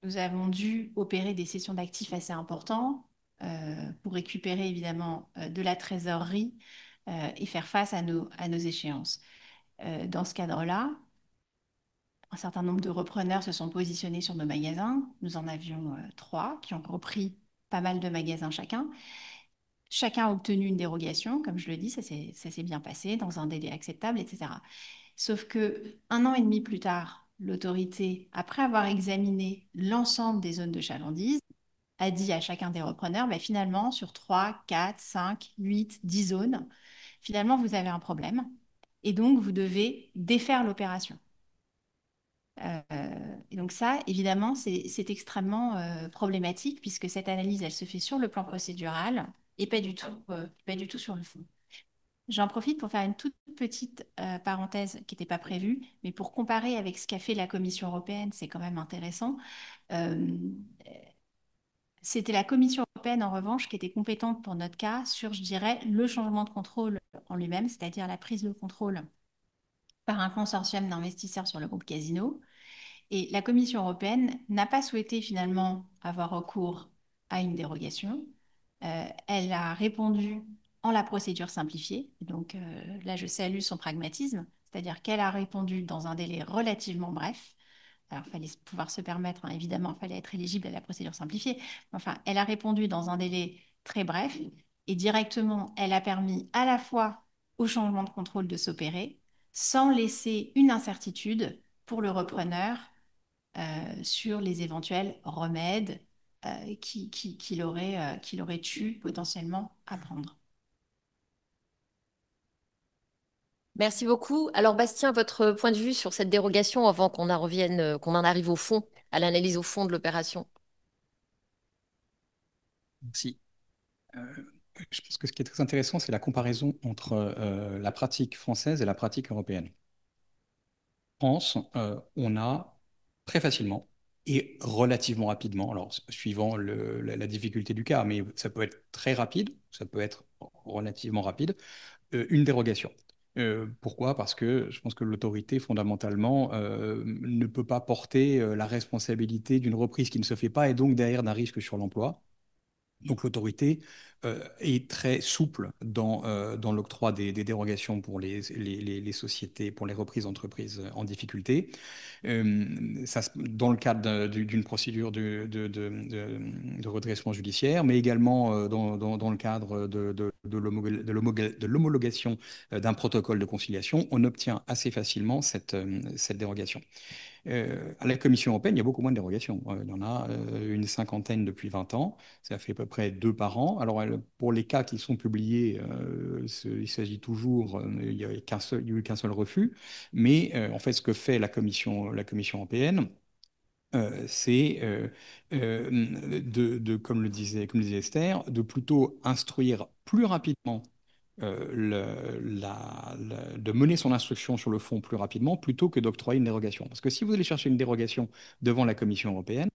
nous avons dû opérer des cessions d'actifs assez importantes pour récupérer évidemment de la trésorerie et faire face à nos échéances. Dans ce cadre-là, un certain nombre de repreneurs se sont positionnés sur nos magasins. Nous en avions 3 qui ont repris pas mal de magasins chacun. Chacun a obtenu une dérogation, comme je le dis, ça s'est bien passé dans un délai acceptable, etc. Sauf que 1 an et demi plus tard, l'autorité, après avoir examiné l'ensemble des zones de chalandise, a dit à chacun des repreneurs, bah, finalement, sur 3, 4, 5, 8, 10 zones, finalement, vous avez un problème. Et donc, vous devez défaire l'opération. Et donc ça, évidemment, c'est extrêmement problématique puisque cette analyse, elle se fait sur le plan procédural et pas du tout sur le fond. J'en profite pour faire une toute petite parenthèse qui n'était pas prévue, mais pour comparer avec ce qu'a fait la Commission européenne, c'est quand même intéressant. C'était la Commission européenne, en revanche, qui était compétente pour notre cas sur, je dirais, le changement de contrôle en lui-même, c'est-à-dire la prise de contrôle par un consortium d'investisseurs sur le groupe Casino. Et la Commission européenne n'a pas souhaité finalement avoir recours à une dérogation. Elle a répondu en la procédure simplifiée. Donc là, je salue son pragmatisme, c'est-à-dire qu'elle a répondu dans un délai relativement bref. Alors, il fallait pouvoir se permettre, hein, évidemment, il fallait être éligible à la procédure simplifiée. Enfin, elle a répondu dans un délai très bref et directement, elle a permis à la fois au changement de contrôle de s'opérer sans laisser une incertitude pour le repreneur sur les éventuels remèdes qu'il aurait eu potentiellement à prendre. Merci beaucoup. Alors, Bastien, votre point de vue sur cette dérogation avant qu'on en revienne, qu'on en arrive au fond, à l'analyse au fond de l'opération. Merci. Je pense que ce qui est très intéressant, c'est la comparaison entre la pratique française et la pratique européenne. En France, on a très facilement et relativement rapidement, alors suivant la difficulté du cas, mais ça peut être très rapide, ça peut être relativement rapide, une dérogation. Pourquoi? Parce que je pense que l'autorité, fondamentalement, ne peut pas porter la responsabilité d'une reprise qui ne se fait pas et donc derrière d'un risque sur l'emploi. Donc l'autorité est très souple dans l'octroi des dérogations pour les sociétés, pour les reprises d'entreprises en difficulté. Dans le cadre d'une procédure de redressement judiciaire, mais également dans le cadre de l'homologation d'un protocole de conciliation, on obtient assez facilement cette dérogation. À la Commission européenne, il y a beaucoup moins de dérogations. Il y en a une cinquantaine depuis 20 ans. Ça fait à peu près 2 par an. Alors, pour les cas qui sont publiés, il s'agit toujours, il n'y a eu qu'un seul refus. Mais en fait, ce que fait la Commission européenne, c'est, comme le disait Esther, de plutôt instruire plus rapidement de mener son instruction sur le fond plus rapidement plutôt que d'octroyer une dérogation. Parce que si vous allez chercher une dérogation devant la Commission européenne,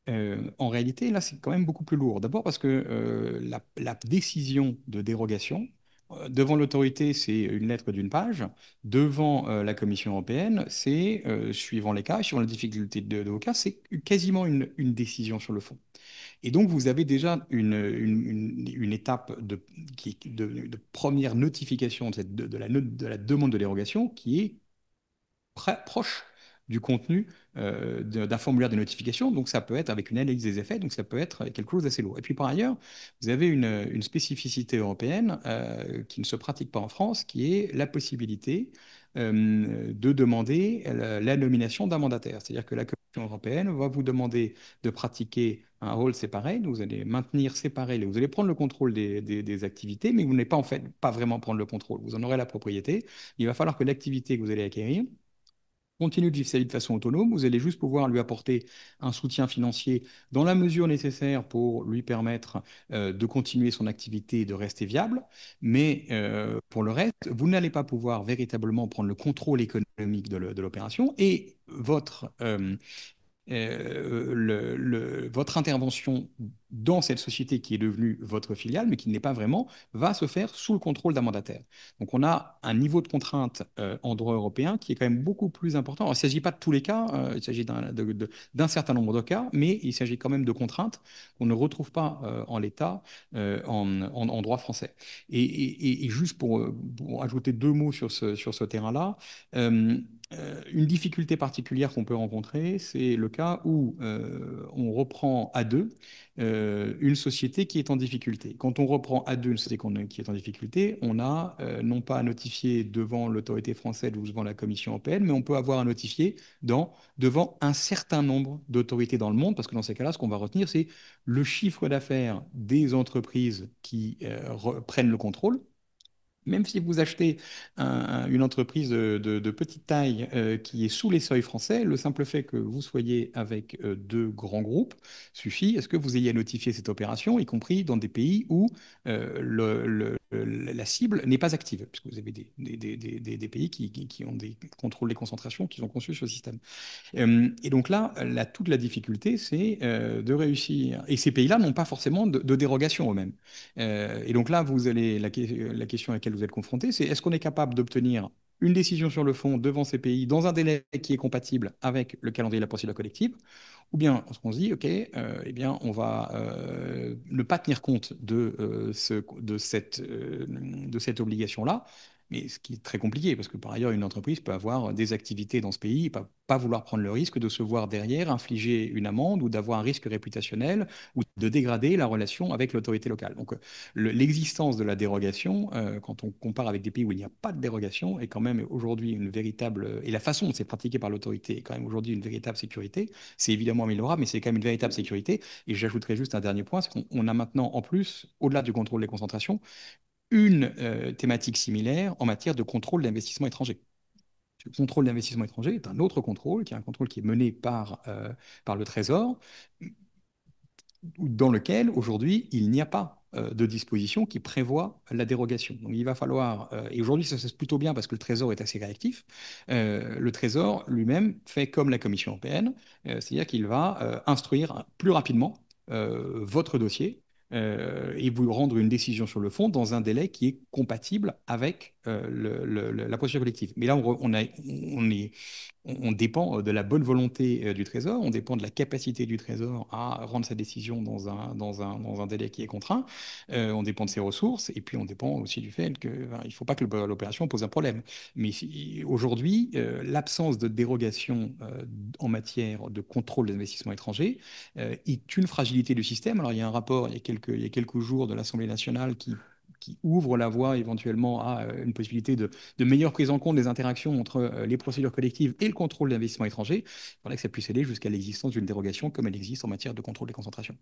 en réalité, là, c'est quand même beaucoup plus lourd. D'abord parce que la décision de dérogation, devant l'autorité, c'est une lettre d'une page. Devant la Commission européenne, c'est, suivant les cas, suivant la difficulté de vos cas, c'est quasiment une décision sur le fond. Et donc, vous avez déjà une étape de première notification de la demande de dérogation qui est proche du contenu d'un formulaire de notification. Donc, ça peut être avec une analyse des effets, donc ça peut être quelque chose d'assez lourd. Et puis, par ailleurs, vous avez une spécificité européenne qui ne se pratique pas en France, qui est la possibilité de demander la nomination d'un mandataire. C'est-à-dire que la Commission européenne va vous demander de pratiquer un rôle séparé, donc vous allez maintenir séparé, vous allez prendre le contrôle des activités, mais vous n'allez pas en fait pas vraiment prendre le contrôle. Vous en aurez la propriété. Il va falloir que l'activité que vous allez acquérir continue de vivre sa vie de façon autonome. Vous allez juste pouvoir lui apporter un soutien financier dans la mesure nécessaire pour lui permettre de continuer son activité et de rester viable. Mais pour le reste, vous n'allez pas pouvoir véritablement prendre le contrôle économique de l'opération et votre intervention dans cette société qui est devenue votre filiale, mais qui ne l'est pas vraiment, va se faire sous le contrôle d'un mandataire. Donc on a un niveau de contrainte en droit européen qui est quand même beaucoup plus important. Alors, il ne s'agit pas de tous les cas, il s'agit d'un certain nombre de cas, mais il s'agit quand même de contraintes qu'on ne retrouve pas en l'état en droit français. Et juste pour ajouter 2 mots sur ce terrain-là, une difficulté particulière qu'on peut rencontrer, c'est le cas où on reprend à deux une société qui est en difficulté. Quand on reprend à deux une société qui est en difficulté, on a non pas à notifier devant l'autorité française ou devant la Commission européenne, mais on peut avoir à notifier devant un certain nombre d'autorités dans le monde, parce que dans ces cas-là, ce qu'on va retenir, c'est le chiffre d'affaires des entreprises qui prennent le contrôle. Même si vous achetez une entreprise de petite taille qui est sous les seuils français, le simple fait que vous soyez avec 2 grands groupes suffit à ce que vous ayez à notifier cette opération, y compris dans des pays où la cible n'est pas active, puisque vous avez des pays qui ont des contrôles des concentrations qui sont conçus sur le système. Et donc là, toute la difficulté, c'est de réussir. Et ces pays-là n'ont pas forcément de dérogation eux-mêmes. Et donc là, la question à laquelle vous êtes confronté, c'est est-ce qu'on est capable d'obtenir une décision sur le fond devant ces pays dans un délai qui est compatible avec le calendrier de la procédure collective, ou bien est-ce qu'on se dit, OK, eh bien, on va ne pas tenir compte de cette obligation-là, mais ce qui est très compliqué, parce que par ailleurs, une entreprise peut avoir des activités dans ce pays, pas vouloir prendre le risque de se voir derrière infliger une amende ou d'avoir un risque réputationnel ou de dégrader la relation avec l'autorité locale. Donc l'existence de la dérogation, quand on compare avec des pays où il n'y a pas de dérogation, est quand même aujourd'hui une véritable... Et la façon dont c'est pratiqué par l'autorité est quand même aujourd'hui une véritable sécurité. C'est évidemment améliorable, mais c'est quand même une véritable sécurité. Et j'ajouterai juste un dernier point, c'est qu'on a maintenant en plus, au-delà du contrôle des concentrations, une thématique similaire en matière de contrôle d'investissement étranger. Le contrôle d'investissement étranger est un autre contrôle, qui est un contrôle qui est mené par le Trésor, dans lequel aujourd'hui il n'y a pas de disposition qui prévoit la dérogation. Donc il va falloir, et aujourd'hui ça se passe plutôt bien parce que le Trésor est assez réactif, le Trésor lui-même fait comme la Commission européenne, c'est-à-dire qu'il va instruire plus rapidement votre dossier et vous rendre une décision sur le fond dans un délai qui est compatible avec la procédure collective. Mais là, on est on dépend de la bonne volonté du Trésor, on dépend de la capacité du Trésor à rendre sa décision dans un délai qui est contraint, on dépend de ses ressources, et puis on dépend aussi du fait qu'il ne faut pas que l'opération pose un problème. Mais aujourd'hui, l'absence de dérogation en matière de contrôle des investissements étrangers est une fragilité du système. Alors il y a un rapport il y a quelques jours de l'Assemblée nationale qui ouvre la voie éventuellement à une possibilité de meilleure prise en compte des interactions entre les procédures collectives et le contrôle d'investissement étranger. Voilà que ça puisse aller jusqu'à l'existence d'une dérogation comme elle existe en matière de contrôle des concentrations.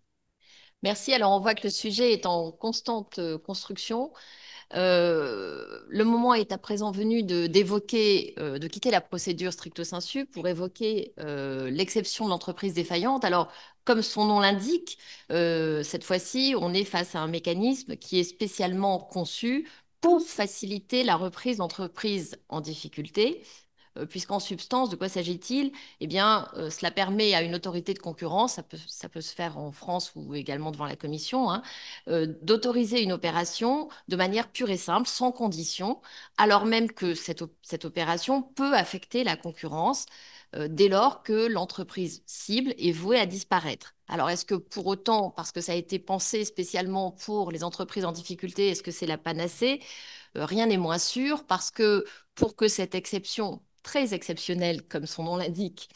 Merci. Alors, on voit que le sujet est en constante construction. Le moment est à présent venu de quitter la procédure stricto sensu pour évoquer l'exception de l'entreprise défaillante. Alors, comme son nom l'indique, cette fois-ci, on est face à un mécanisme qui est spécialement conçu pour faciliter la reprise d'entreprises en difficulté. Puisqu'en substance, de quoi s'agit-il? Eh bien, cela permet à une autorité de concurrence, ça peut se faire en France ou également devant la Commission, hein, d'autoriser une opération de manière pure et simple, sans condition, alors même que cette opération peut affecter la concurrence dès lors que l'entreprise cible est vouée à disparaître. Alors, est-ce que pour autant, parce que ça a été pensé spécialement pour les entreprises en difficulté, est-ce que c'est la panacée? Rien n'est moins sûr parce que pour que cette exception très exceptionnelle, comme son nom l'indique,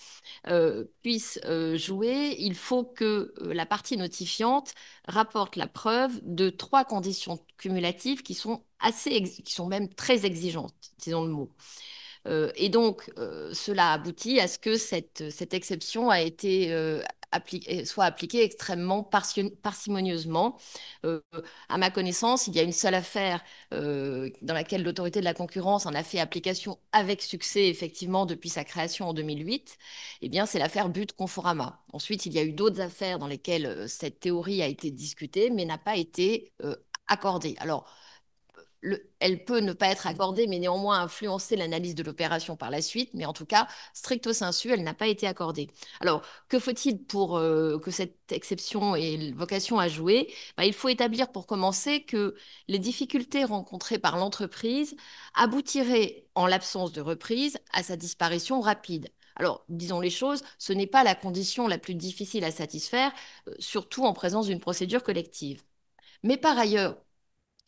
puisse jouer, il faut que la partie notifiante rapporte la preuve de 3 conditions cumulatives qui sont qui sont même très exigeantes, disons le mot. Et donc, cela aboutit à ce que cette exception a été soit appliquée extrêmement parcimonieusement. Euh, à ma connaissance, il y a une seule affaire dans laquelle l'autorité de la concurrence en a fait application avec succès, effectivement, depuis sa création en 2008. Eh bien, c'est l'affaire But Conforama. Ensuite, il y a eu d'autres affaires dans lesquelles cette théorie a été discutée, mais n'a pas été accordée. Alors, elle peut ne pas être accordée, mais néanmoins influencer l'analyse de l'opération par la suite. Mais en tout cas, stricto sensu, elle n'a pas été accordée. Alors, que faut-il pour que cette exception ait vocation à jouer? Ben, il faut établir pour commencer que les difficultés rencontrées par l'entreprise aboutiraient, en l'absence de reprise, à sa disparition rapide. Alors, disons les choses, ce n'est pas la condition la plus difficile à satisfaire, surtout en présence d'une procédure collective. Mais par ailleurs,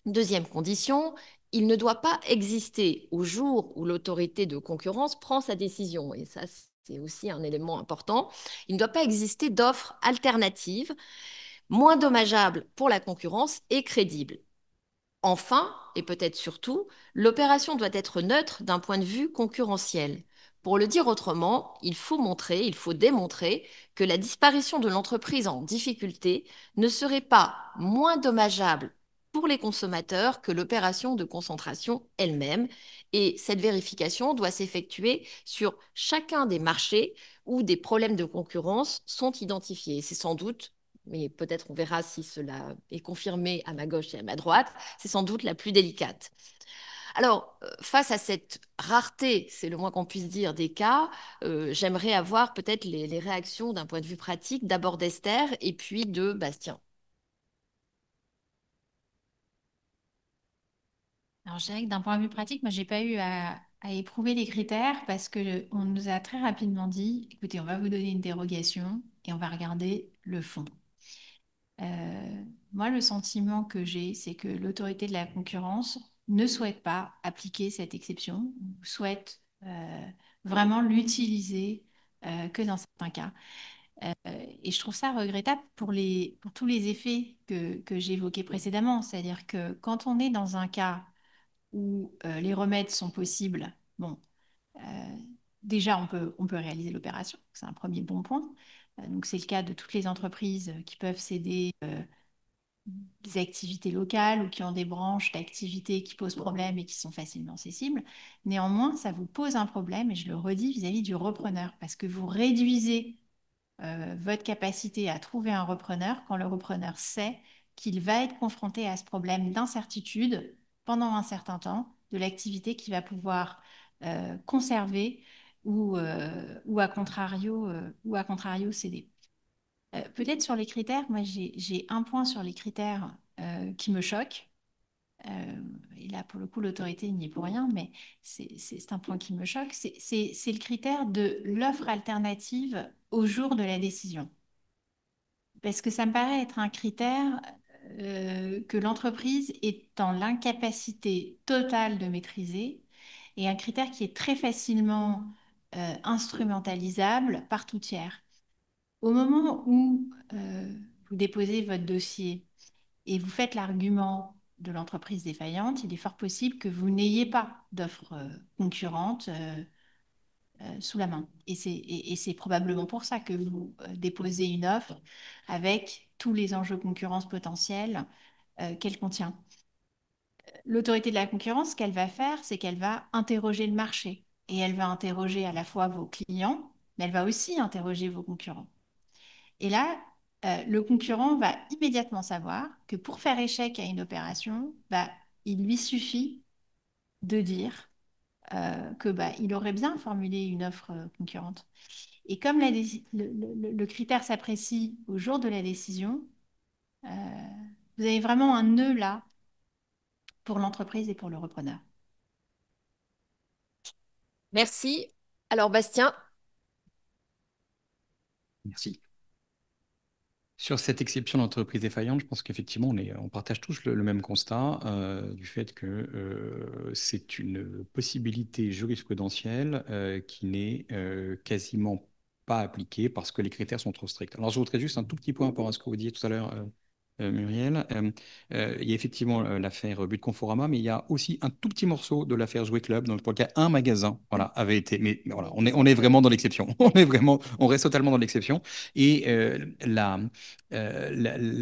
deuxième condition, il ne doit pas exister au jour où l'autorité de concurrence prend sa décision. Et ça, c'est aussi un élément important. Il ne doit pas exister d'offres alternatives moins dommageables pour la concurrence et crédibles. Enfin, et peut-être surtout, l'opération doit être neutre d'un point de vue concurrentiel. Pour le dire autrement, il faut démontrer que la disparition de l'entreprise en difficulté ne serait pas moins dommageable pour les consommateurs que l'opération de concentration elle-même. Et cette vérification doit s'effectuer sur chacun des marchés où des problèmes de concurrence sont identifiés. C'est sans doute, mais peut-être on verra si cela est confirmé à ma gauche et à ma droite, c'est sans doute la plus délicate. Alors, face à cette rareté, c'est le moins qu'on puisse dire, des cas, j'aimerais avoir peut-être les réactions d'un point de vue pratique, d'abord d'Esther et puis de Bastien. Alors, je dirais que d'un point de vue pratique, moi, j'ai pas eu à éprouver les critères parce que on nous a très rapidement dit, écoutez, on va vous donner une dérogation et on va regarder le fond. Moi, le sentiment que j'ai, c'est que l'autorité de la concurrence ne souhaite pas appliquer cette exception, ou souhaite vraiment l'utiliser que dans certains cas. Et je trouve ça regrettable pour tous les effets que j'évoquais précédemment. C'est-à-dire que quand on est dans un cas où les remèdes sont possibles, bon, déjà on peut réaliser l'opération, c'est un premier bon point. Donc c'est le cas de toutes les entreprises qui peuvent céder des activités locales ou qui ont des branches d'activités qui posent problème et qui sont facilement cessibles. Néanmoins, ça vous pose un problème, et je le redis vis-à-vis du repreneur, parce que vous réduisez votre capacité à trouver un repreneur quand le repreneur sait qu'il va être confronté à ce problème d'incertitude pendant un certain temps de l'activité qu'il va pouvoir conserver ou à contrario céder. Peut-être sur les critères, moi j'ai un point sur les critères qui me choque. et là pour le coup l'autorité n'y est pour rien, mais c'est un point qui me choque, c'est le critère de l'offre alternative au jour de la décision. Parce que ça me paraît être un critère que l'entreprise est dans l'incapacité totale de maîtriser et un critère qui est très facilement instrumentalisable par tout tiers. Au moment où vous déposez votre dossier et vous faites l'argument de l'entreprise défaillante, il est fort possible que vous n'ayez pas d'offre concurrente sous la main. Et c'est probablement pour ça que vous déposez une offre avec tous les enjeux concurrence potentiels qu'elle contient. L'autorité de la concurrence, ce qu'elle va faire, c'est qu'elle va interroger le marché. Et elle va interroger à la fois vos clients, mais elle va aussi interroger vos concurrents. Et là, le concurrent va immédiatement savoir que pour faire échec à une opération, bah, il lui suffit de dire que bah, il aurait bien formulé une offre concurrente. Et comme le critère s'apprécie au jour de la décision, euh, vous avez vraiment un nœud là pour l'entreprise et pour le repreneur. Merci. Alors, Bastien, Merci. Sur cette exception d'entreprise défaillante, je pense qu'effectivement, on partage tous le même constat du fait que c'est une possibilité jurisprudentielle qui n'est quasiment pas appliquée parce que les critères sont trop stricts. Alors, je voudrais juste un tout petit point par rapport à ce que vous disiez tout à l'heure, Muriel. Il y a effectivement l'affaire But Conforama, mais il y a aussi un tout petit morceau de l'affaire Jouet Club, dans lequel un magasin avait été. Mais voilà, on est vraiment dans l'exception. On reste totalement dans l'exception. Et la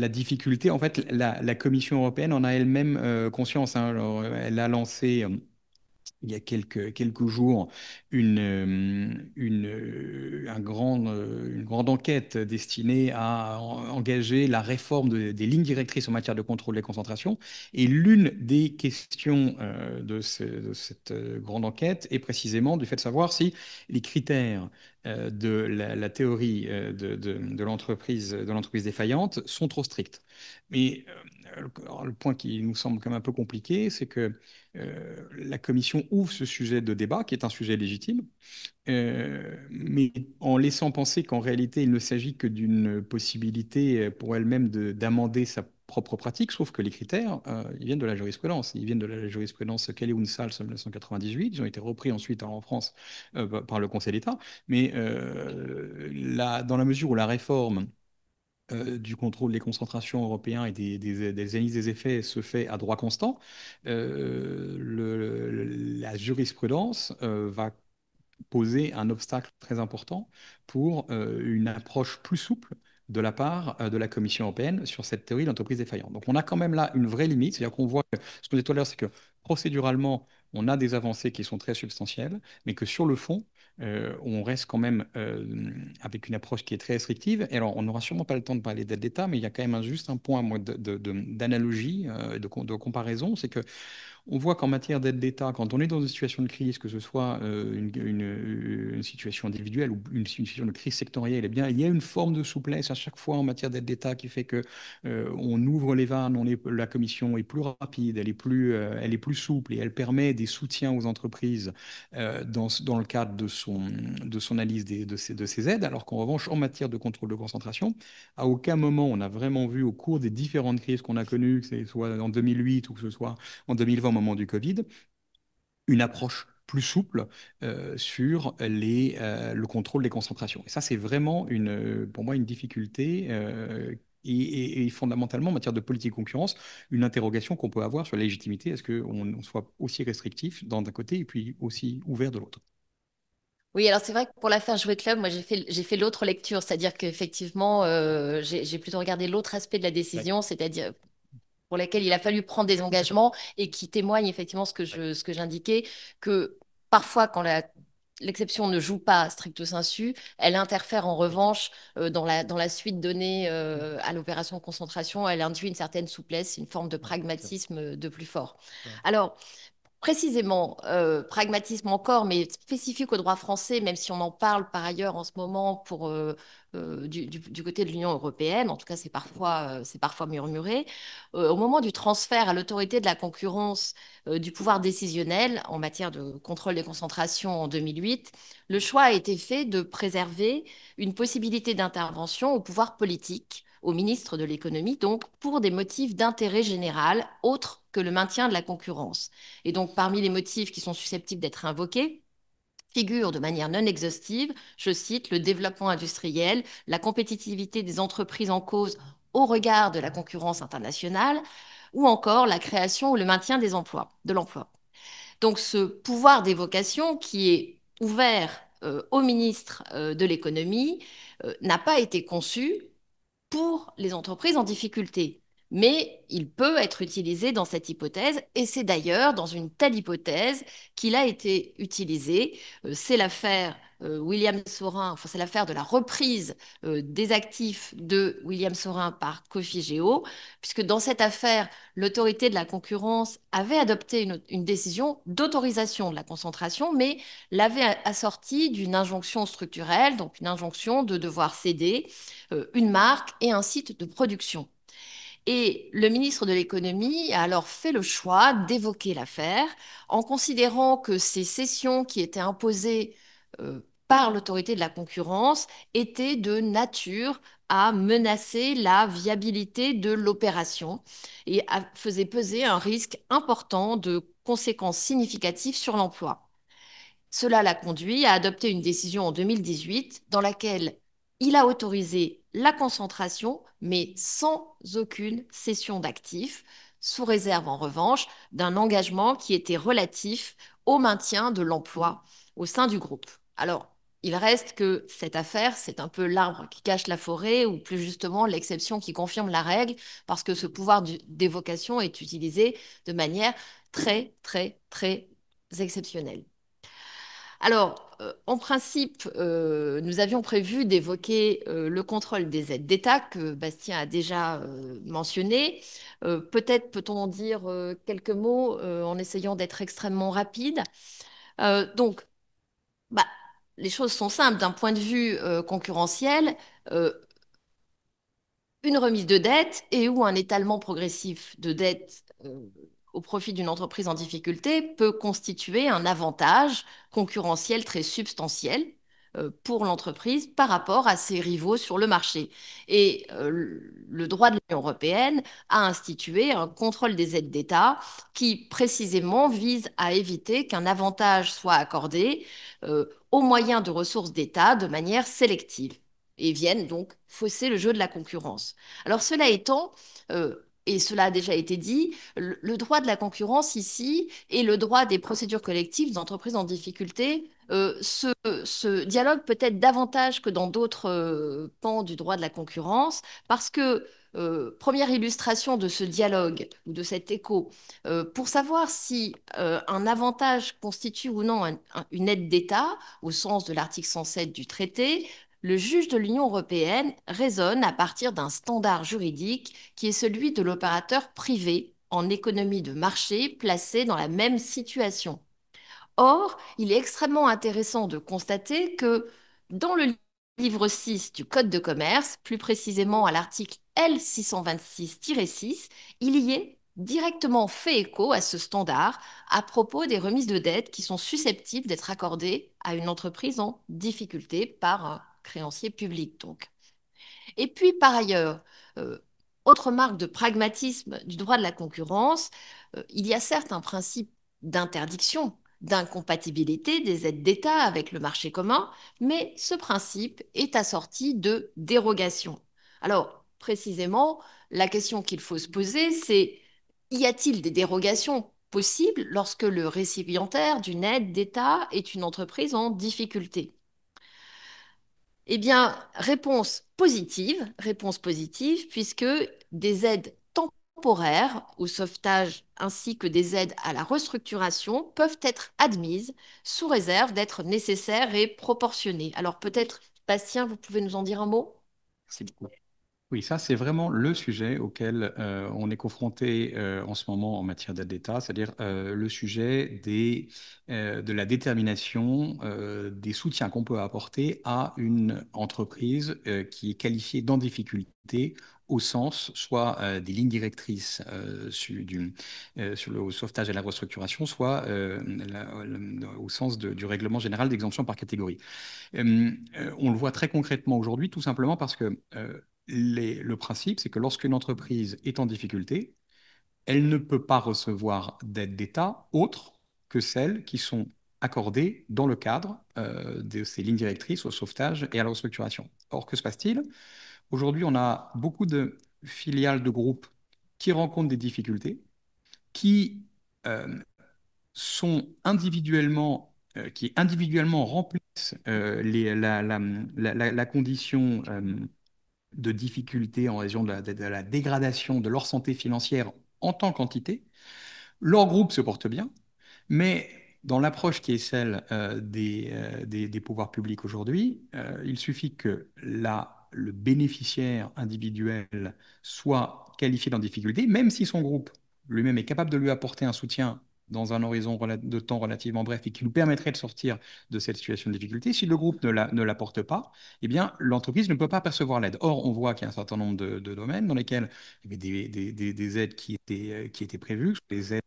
difficulté, en fait, la Commission européenne en a elle-même conscience, hein. Alors, elle a lancé il y a quelques jours une grande enquête destinée à engager la réforme des lignes directrices en matière de contrôle des concentrations. Et l'une des questions de cette grande enquête est précisément du fait de savoir si les critères de la théorie de l'entreprise défaillante sont trop stricts. Mais le point qui nous semble quand même un peu compliqué, c'est que la Commission ouvre ce sujet de débat, qui est un sujet légitime, mais en laissant penser qu'en réalité, il ne s'agit que d'une possibilité pour elle-même d'amender sa propre pratique, sauf que les critères, ils viennent de la jurisprudence. Ils viennent de la jurisprudence Kelly-Unsals en 1998. Ils ont été repris ensuite en France par le Conseil d'État. Mais dans la mesure où la réforme du contrôle des concentrations européens et des analyses des effets se fait à droit constant, la jurisprudence va poser un obstacle très important pour une approche plus souple de la part de la Commission européenne sur cette théorie d'entreprise défaillante. Donc on a quand même là une vraie limite, c'est-à-dire qu'on voit que, ce qu'on dit tout à l'heure, c'est que procéduralement, on a des avancées qui sont très substantielles, mais que sur le fond, on reste quand même avec une approche qui est très restrictive. Et alors, on n'aura sûrement pas le temps de parler d'aide d'État, mais il y a quand même juste un point d'analogie, de comparaison, c'est que on voit qu'en matière d'aide d'État, quand on est dans une situation de crise, que ce soit une situation individuelle ou une situation de crise sectorielle, eh bien, il y a une forme de souplesse à chaque fois en matière d'aide d'État qui fait que on ouvre les vannes, la Commission est plus rapide, elle est plus souple et elle permet des soutiens aux entreprises dans le cadre de son analyse de ces aides, alors qu'en revanche, en matière de contrôle de concentration, à aucun moment on a vraiment vu au cours des différentes crises qu'on a connues, que ce soit en 2008 ou que ce soit en 2020 au moment du Covid, une approche plus souple sur le contrôle des concentrations. Et ça, c'est vraiment pour moi une difficulté et fondamentalement en matière de politique concurrence, une interrogation qu'on peut avoir sur la légitimité. Est-ce qu'on soit aussi restrictif d'un côté et puis aussi ouvert de l'autre? oui, alors c'est vrai que pour l'affaire Jouet Club, moi j'ai fait l'autre lecture, c'est-à-dire qu'effectivement, j'ai plutôt regardé l'autre aspect de la décision, c'est-à-dire pour laquelle il a fallu prendre des engagements et qui témoignent effectivement ce que j'indiquais, que parfois quand l'exception ne joue pas stricto sensu, elle interfère en revanche dans la suite donnée à l'opération de concentration, elle induit une certaine souplesse, une forme de pragmatisme de plus fort. Alors, précisément, pragmatisme encore, mais spécifique au droit français, même si on en parle par ailleurs en ce moment du côté de l'Union européenne, en tout cas c'est parfois murmuré, au moment du transfert à l'autorité de la concurrence du pouvoir décisionnel en matière de contrôle des concentrations en 2008, le choix a été fait de préserver une possibilité d'intervention au pouvoir politique, au ministre de l'économie, donc pour des motifs d'intérêt général autres que le maintien de la concurrence. Et donc, parmi les motifs qui sont susceptibles d'être invoqués, figure de manière non exhaustive, je cite, le développement industriel, la compétitivité des entreprises en cause au regard de la concurrence internationale, ou encore la création ou le maintien de l'emploi. Donc, ce pouvoir d'évocation qui est ouvert au ministre de l'économie n'a pas été conçu pour les entreprises en difficulté. Mais il peut être utilisé dans cette hypothèse, et c'est d'ailleurs dans une telle hypothèse qu'il a été utilisé. C'est l'affaire William Saurin, enfin c'est l'affaire de la reprise des actifs de William Saurin par Cofigeo, puisque dans cette affaire, l'autorité de la concurrence avait adopté une décision d'autorisation de la concentration, mais l'avait assortie d'une injonction structurelle, donc une injonction de devoir céder une marque et un site de production. Et le ministre de l'économie a alors fait le choix d'évoquer l'affaire en considérant que ces cessions qui étaient imposées par l'autorité de la concurrence étaient de nature à menacer la viabilité de l'opération et faisaient peser un risque important de conséquences significatives sur l'emploi. Cela l'a conduit à adopter une décision en 2018 dans laquelle il a autorisé la concentration, mais sans aucune cession d'actifs, sous réserve en revanche d'un engagement qui était relatif au maintien de l'emploi au sein du groupe. Alors, il reste que cette affaire, c'est un peu l'arbre qui cache la forêt, ou plus justement l'exception qui confirme la règle, parce que ce pouvoir d'évocation est utilisé de manière très, très, très exceptionnelle. Alors, en principe, nous avions prévu d'évoquer le contrôle des aides d'État que Bastien a déjà mentionné. Peut-être peut-on en dire quelques mots en essayant d'être extrêmement rapide. Donc, bah, les choses sont simples. D'un point de vue concurrentiel, euh, une remise de dette et ou un étalement progressif de dette au profit d'une entreprise en difficulté peut constituer un avantage concurrentiel très substantiel pour l'entreprise par rapport à ses rivaux sur le marché. Et le droit de l'Union européenne a institué un contrôle des aides d'État qui précisément vise à éviter qu'un avantage soit accordé aux moyens de ressources d'État de manière sélective et viennent donc fausser le jeu de la concurrence. Alors cela étant, et cela a déjà été dit, le droit de la concurrence ici et le droit des procédures collectives d'entreprises en difficulté se dialoguent peut-être davantage que dans d'autres pans du droit de la concurrence, parce que première illustration de ce dialogue ou de cet écho, pour savoir si un avantage constitue ou non une aide d'État au sens de l'article 107 du traité, le juge de l'Union européenne raisonne à partir d'un standard juridique qui est celui de l'opérateur privé en économie de marché placé dans la même situation. Or, il est extrêmement intéressant de constater que dans le livre 6 du Code de commerce, plus précisément à l'article L626-6, il y est directement fait écho à ce standard à propos des remises de dettes qui sont susceptibles d'être accordées à une entreprise en difficulté par un créancier public, donc. Et puis, par ailleurs, autre marque de pragmatisme du droit de la concurrence, il y a certes un principe d'interdiction, d'incompatibilité des aides d'État avec le marché commun, mais ce principe est assorti de dérogations. Alors, précisément, la question qu'il faut se poser, c'est y a-t-il des dérogations possibles lorsque le récipiendaire d'une aide d'État est une entreprise en difficulté? Eh bien, réponse positive, puisque des aides temporaires au sauvetage ainsi que des aides à la restructuration peuvent être admises sous réserve d'être nécessaires et proportionnées. Alors peut-être, Bastien, vous pouvez nous en dire un mot? Merci beaucoup. Oui, ça, c'est vraiment le sujet auquel on est confronté en ce moment en matière d'aide d'État, c'est-à-dire le sujet de la détermination des soutiens qu'on peut apporter à une entreprise qui est qualifiée d'en difficulté au sens soit des lignes directrices sur le sauvetage et la restructuration, soit au sens du règlement général d'exemption par catégorie. On le voit très concrètement aujourd'hui, tout simplement parce que le principe, c'est que lorsqu'une entreprise est en difficulté, elle ne peut pas recevoir d'aide d'État autre que celles qui sont accordées dans le cadre de ces lignes directrices au sauvetage et à la restructuration. Or, que se passe-t-il? Aujourd'hui, on a beaucoup de filiales de groupes qui rencontrent des difficultés, qui euh, sont qui individuellement remplissent la condition de difficulté en raison de la dégradation de leur santé financière en tant qu'entité. Leur groupe se porte bien, mais dans l'approche qui est celle des pouvoirs publics aujourd'hui, il suffit que le bénéficiaire individuel soit qualifié d'en difficulté, même si son groupe lui-même est capable de lui apporter un soutien dans un horizon de temps relativement bref et qui lui permettrait de sortir de cette situation de difficulté. Si le groupe ne l'apporte pas, eh bien, l'entreprise ne peut pas percevoir l'aide. Or, on voit qu'il y a un certain nombre de domaines dans lesquels il y avait des aides qui étaient prévues, des aides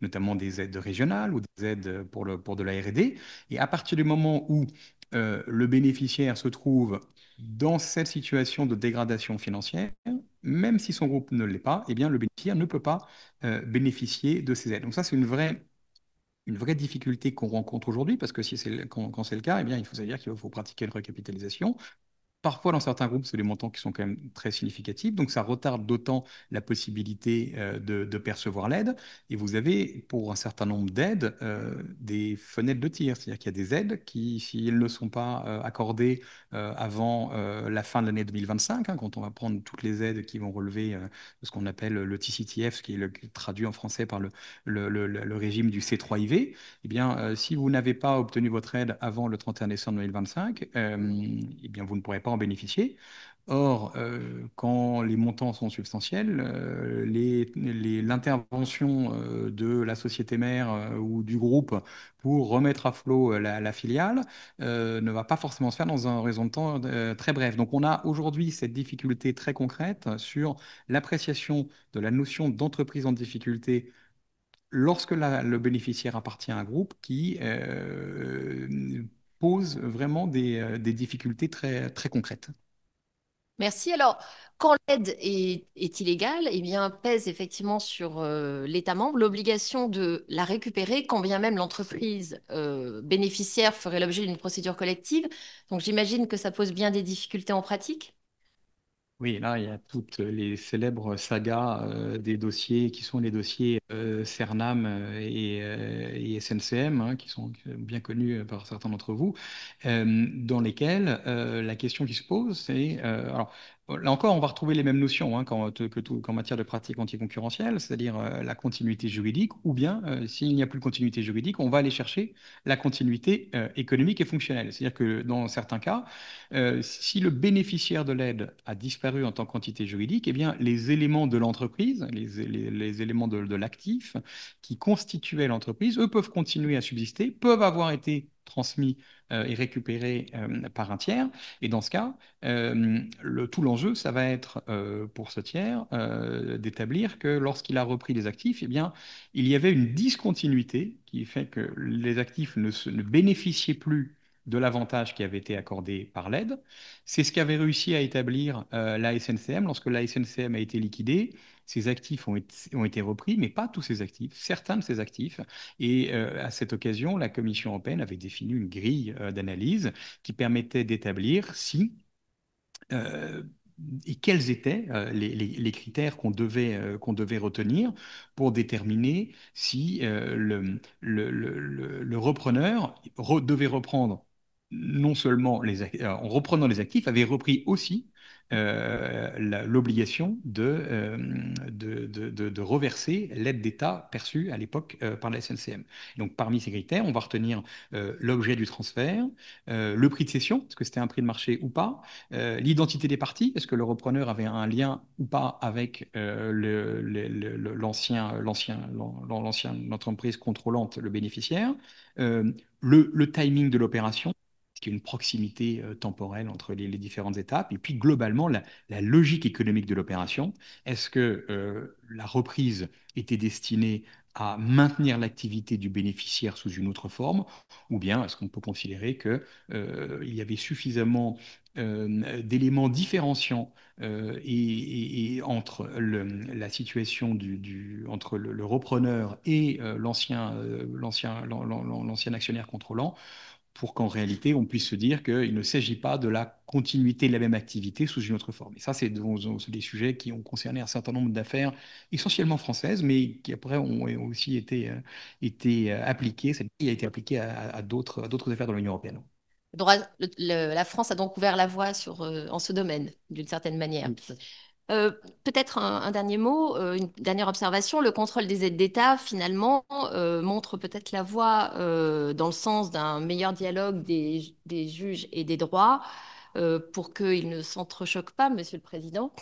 notamment des aides régionales ou des aides pour de la R&D. Et à partir du moment où le bénéficiaire se trouve dans cette situation de dégradation financière, même si son groupe ne l'est pas, eh bien, le bénéficiaire ne peut pas bénéficier de ces aides. Donc ça, c'est une vraie difficulté qu'on rencontre aujourd'hui, parce que si quand c'est le cas, eh bien, il faut dire qu'il faut pratiquer une recapitalisation. Parfois, dans certains groupes, c'est des montants qui sont quand même très significatifs, donc ça retarde d'autant la possibilité de percevoir l'aide. Et vous avez, pour un certain nombre d'aides, des fenêtres de tir. C'est-à-dire qu'il y a des aides qui, si elles ne sont pas accordées avant la fin de l'année 2025, hein, quand on va prendre toutes les aides qui vont relever de ce qu'on appelle le TCTF, ce qui est traduit en français par le régime du C3IV, eh bien, si vous n'avez pas obtenu votre aide avant le 31 décembre 2025, eh bien, vous ne pourrez pas en bénéficier. Or, quand les montants sont substantiels, l'intervention de la société mère ou du groupe pour remettre à flot la filiale ne va pas forcément se faire dans un horizon de temps très bref. Donc, on a aujourd'hui cette difficulté très concrète sur l'appréciation de la notion d'entreprise en difficulté lorsque le bénéficiaire appartient à un groupe qui pose vraiment des difficultés très, très concrètes. Merci. Alors, quand l'aide est illégale, eh bien, pèse effectivement sur l'État membre l'obligation de la récupérer, quand bien même l'entreprise bénéficiaire ferait l'objet d'une procédure collective. Donc, j'imagine que ça pose bien des difficultés en pratique. Oui, là, il y a toutes les célèbres sagas des dossiers qui sont les dossiers Cernam et SNCM, hein, qui sont bien connus par certains d'entre vous, dans lesquels la question qui se pose, c'est... alors, là encore, on va retrouver les mêmes notions hein, qu'en matière de pratique anticoncurrentielle, c'est-à-dire la continuité juridique, ou bien, s'il n'y a plus de continuité juridique, on va aller chercher la continuité économique et fonctionnelle. C'est-à-dire que dans certains cas, si le bénéficiaire de l'aide a disparu en tant qu'entité juridique, eh bien, les éléments de l'entreprise, les éléments de l'actif qui constituaient l'entreprise, eux peuvent continuer à subsister, peuvent avoir été transmis et récupérés par un tiers. Et dans ce cas, tout l'enjeu, ça va être pour ce tiers d'établir que lorsqu'il a repris les actifs, eh bien, il y avait une discontinuité qui fait que les actifs ne bénéficiaient plus de l'avantage qui avait été accordé par l'aide. C'est ce qu'avait réussi à établir la SNCM. Lorsque la SNCM a été liquidée, ces actifs ont été repris, mais pas tous ces actifs, certains de ces actifs. Et à cette occasion, la Commission européenne avait défini une grille d'analyse qui permettait d'établir si euh, et quels étaient les critères qu'on devait retenir pour déterminer si le repreneur devait reprendre non seulement en reprenant les actifs, avait repris aussi l'obligation de reverser l'aide d'État perçue à l'époque par la SNCM. Donc parmi ces critères, on va retenir l'objet du transfert, le prix de cession, est-ce que c'était un prix de marché ou pas, l'identité des parties, est-ce que le repreneur avait un lien ou pas avec l'ancienne entreprise contrôlante, le bénéficiaire, le timing de l'opération, qu'il y a une proximité temporelle entre les différentes étapes, et puis globalement la logique économique de l'opération. Est-ce que la reprise était destinée à maintenir l'activité du bénéficiaire sous une autre forme, ou bien est-ce qu'on peut considérer qu'il y avait suffisamment d'éléments différenciants entre la situation entre le repreneur et l'ancien actionnaire contrôlant, pour qu'en réalité, on puisse se dire qu'il ne s'agit pas de la continuité de la même activité sous une autre forme. Et ça, c'est des sujets qui ont concerné un certain nombre d'affaires, essentiellement françaises, mais qui après ont aussi été appliquées. Celle-ci a été appliquée à d'autres affaires dans l'Union européenne. La France a donc ouvert la voie en ce domaine, d'une certaine manière. Euh, Peut-être un dernier mot, une dernière observation. Le contrôle des aides d'État, finalement, montre peut-être la voie dans le sens d'un meilleur dialogue des juges et des droits pour qu'ils ne s'entrechoquent pas, Monsieur le Président.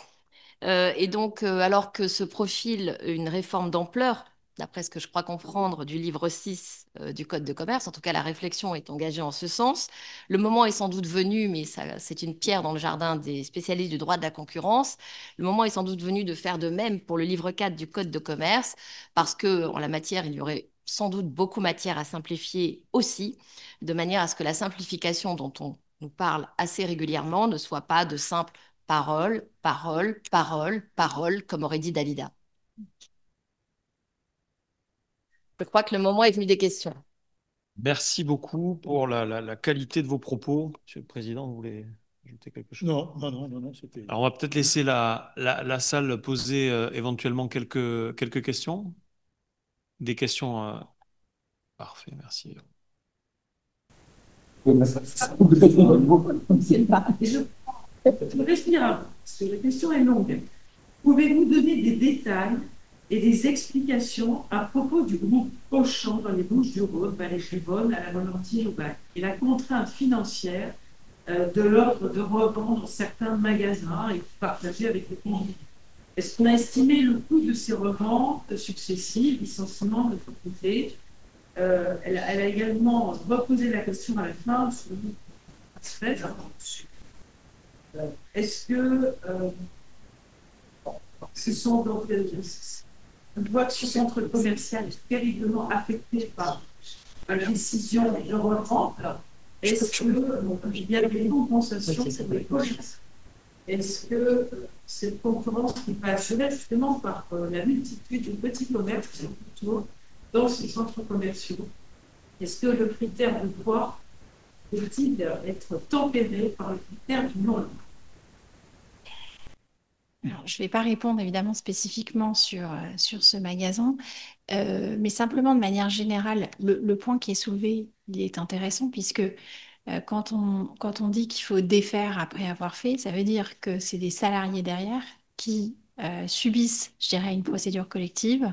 Et donc, alors que se profile une réforme d'ampleur, d'après ce que je crois comprendre du livre 6 du Code de commerce, en tout cas la réflexion est engagée en ce sens, le moment est sans doute venu, mais c'est une pierre dans le jardin des spécialistes du droit de la concurrence, le moment est sans doute venu de faire de même pour le livre 4 du Code de commerce, parce que en la matière, il y aurait sans doute beaucoup matière à simplifier aussi, de manière à ce que la simplification dont on nous parle assez régulièrement ne soit pas de simples parole, parole, parole, parole, comme aurait dit Dalida. Je crois que le moment est venu des questions. Merci beaucoup pour la qualité de vos propos. Monsieur le Président, vous voulez ajouter quelque chose? Non, c'était... Alors, on va peut-être laisser la salle poser éventuellement quelques questions. Des questions. Parfait, merci. Je respire un peu, parce que la question est longue. Pouvez-vous donner des détails et des explications à propos du groupe Auchan dans les Bouches-du-Rhône, Vallée-Rhône, à la Valentine au Bac, et la contrainte financière de l'ordre de revendre certains magasins et de partager avec les clients? Est-ce qu'on a estimé le coût de ces reventes successives, licenciements de propriété? Elle a également reposé la question à la fin sur le transfert. Est-ce que ce sont donc on voit que ce centre commercial est terriblement affecté par la décision de revente? Est-ce qu'il y a des compensations sur les commerces? Est-ce que cette concurrence n'est pas assurée justement par la multitude de petits commerces qui sont autour dans ces centres commerciaux? Est-ce que le critère de poids peut-il être tempéré par le critère du nombre? Alors, je ne vais pas répondre évidemment spécifiquement sur ce magasin, mais simplement de manière générale, le point qui est soulevé, il est intéressant puisque quand on dit qu'il faut défaire après avoir fait, ça veut dire que c'est des salariés derrière qui subissent, je dirais, une procédure collective,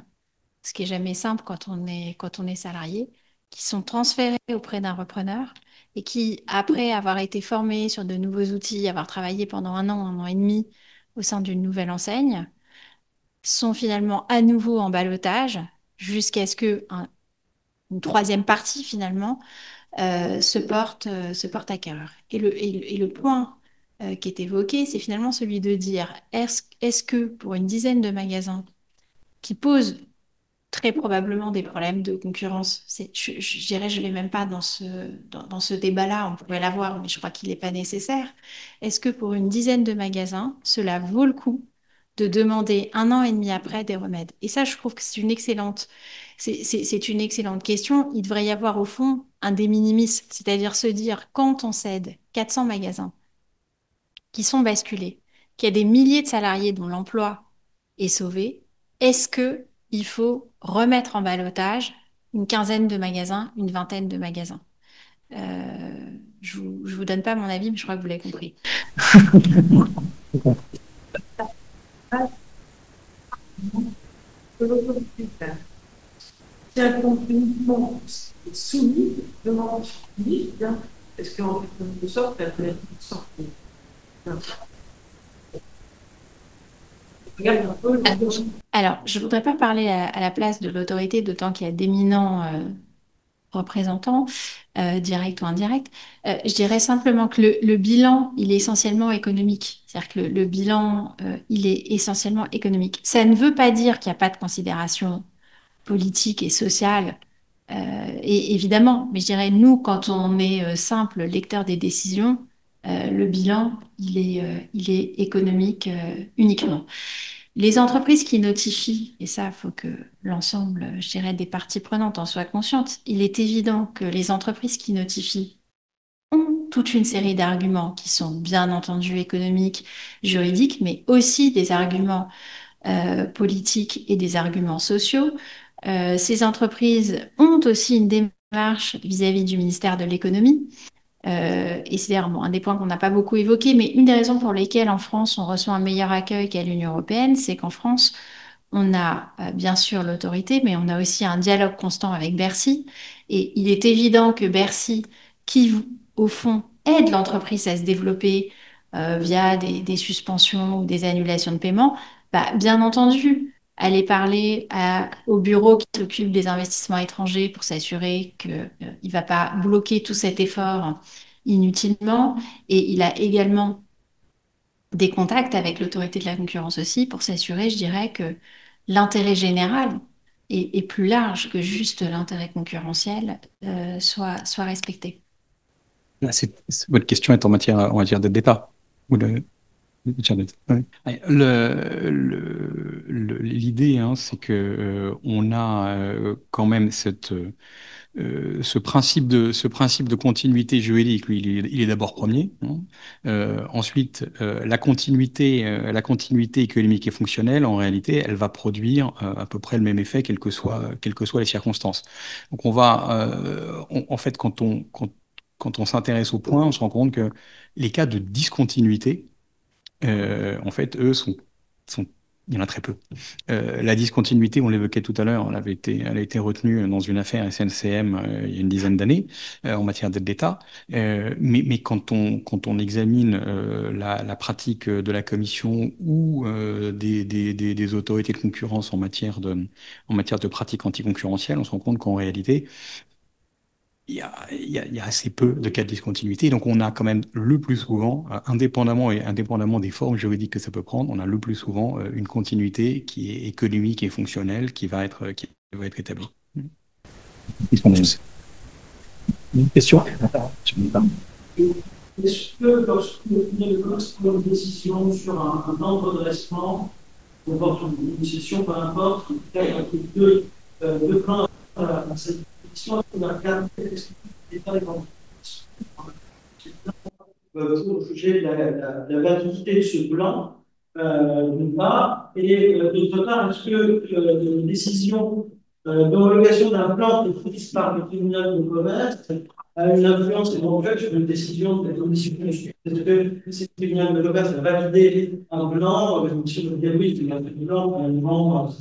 ce qui est jamais simple quand on est salarié, qui sont transférés auprès d'un repreneur et qui, après avoir été formés sur de nouveaux outils, avoir travaillé pendant un an et demi au sein d'une nouvelle enseigne, sont finalement à nouveau en ballottage jusqu'à ce que une troisième partie finalement se porte acquéreur. Et le point qui est évoqué, c'est finalement celui de dire est-ce que pour une dizaine de magasins qui posent très probablement des problèmes de concurrence, je dirais, je ne vais même pas dans ce débat-là, on pourrait l'avoir, mais je crois qu'il n'est pas nécessaire. Est-ce que pour une dizaine de magasins, cela vaut le coup de demander un an et demi après des remèdes? Et ça, je trouve que c'est une excellente question. Il devrait y avoir au fond un de minimis, c'est-à-dire se dire quand on cède 400 magasins qui sont basculés, qu'il y a des milliers de salariés dont l'emploi est sauvé, est-ce qu'il faut remettre en ballottage une quinzaine de magasins, une vingtaine de magasins? je vous donne pas mon avis, mais je crois que vous l'avez compris. C'est un compliment soumis devant lui, est-ce qu'en quelque sorte, elle peut être une sorte de... Regarde un peu. Alors, je ne voudrais pas parler à la place de l'autorité, d'autant qu'il y a d'éminents représentants, directs ou indirects. Je dirais simplement que le bilan, il est essentiellement économique. C'est-à-dire que le bilan, il est essentiellement économique. Ça ne veut pas dire qu'il n'y a pas de considération politique et sociale, et évidemment, mais je dirais, nous, quand on est simple lecteur des décisions, le bilan, il est économique uniquement. Les entreprises qui notifient, et ça, il faut que l'ensemble, je dirais, des parties prenantes en soient conscientes, il est évident que les entreprises qui notifient ont toute une série d'arguments qui sont bien entendu économiques, juridiques, mais aussi des arguments politiques et des arguments sociaux. Ces entreprises ont aussi une démarche vis-à-vis du ministère de l'économie. Et c'est d'ailleurs un des points qu'on n'a pas beaucoup évoqué, mais une des raisons pour lesquelles en France on reçoit un meilleur accueil qu'à l'Union européenne, c'est qu'en France, on a bien sûr l'autorité, mais on a aussi un dialogue constant avec Bercy. Et il est évident que Bercy, qui au fond aide l'entreprise à se développer via des suspensions ou des annulations de paiement, bah, bien entendu, aller parler au bureau qui s'occupe des investissements étrangers pour s'assurer qu'il ne va pas bloquer tout cet effort inutilement. Et il a également des contacts avec l'autorité de la concurrence aussi pour s'assurer, je dirais, que l'intérêt général est plus large que juste l'intérêt concurrentiel soit respecté. Votre question est en matière d'aide d'État. Ou ouais. L'idée, hein, c'est que on a quand même ce principe de continuité juridique, lui, il est d'abord premier, hein. Ensuite, la continuité économique et fonctionnelle, en réalité, elle va produire à peu près le même effet, quelles que soient les circonstances. Donc, en fait, quand on s'intéresse au point, on se rend compte que les cas de discontinuité, en fait, eux il y en a très peu. La discontinuité, on l'évoquait tout à l'heure, elle a été retenue dans une affaire SNCM il y a une dizaine d'années en matière d'aide d'État. Mais quand on examine la pratique de la Commission ou des autorités de concurrence en matière de pratique anticoncurrentielle, on se rend compte qu'en réalité, il y a assez peu de cas de discontinuité. Donc, on a quand même le plus souvent, indépendamment des formes juridiques que ça peut prendre, on a le plus souvent une continuité qui est économique et fonctionnelle qui va être établie. Une question? Est-ce que lorsque vous prenez une décision sur un plan de redressement, ou une session, peu importe, il y a deux plans à cette décision, on va regarder l'état des pour juger la validité de ce plan, d'une part, et d'autre part, est-ce que une décision d'homologation d'un plan qui est prise par le tribunal de commerce a une influence éventuelle sur une décision de la commission? Est-ce que si le tribunal de commerce a validé un plan, la commission de dire oui, c'est un plan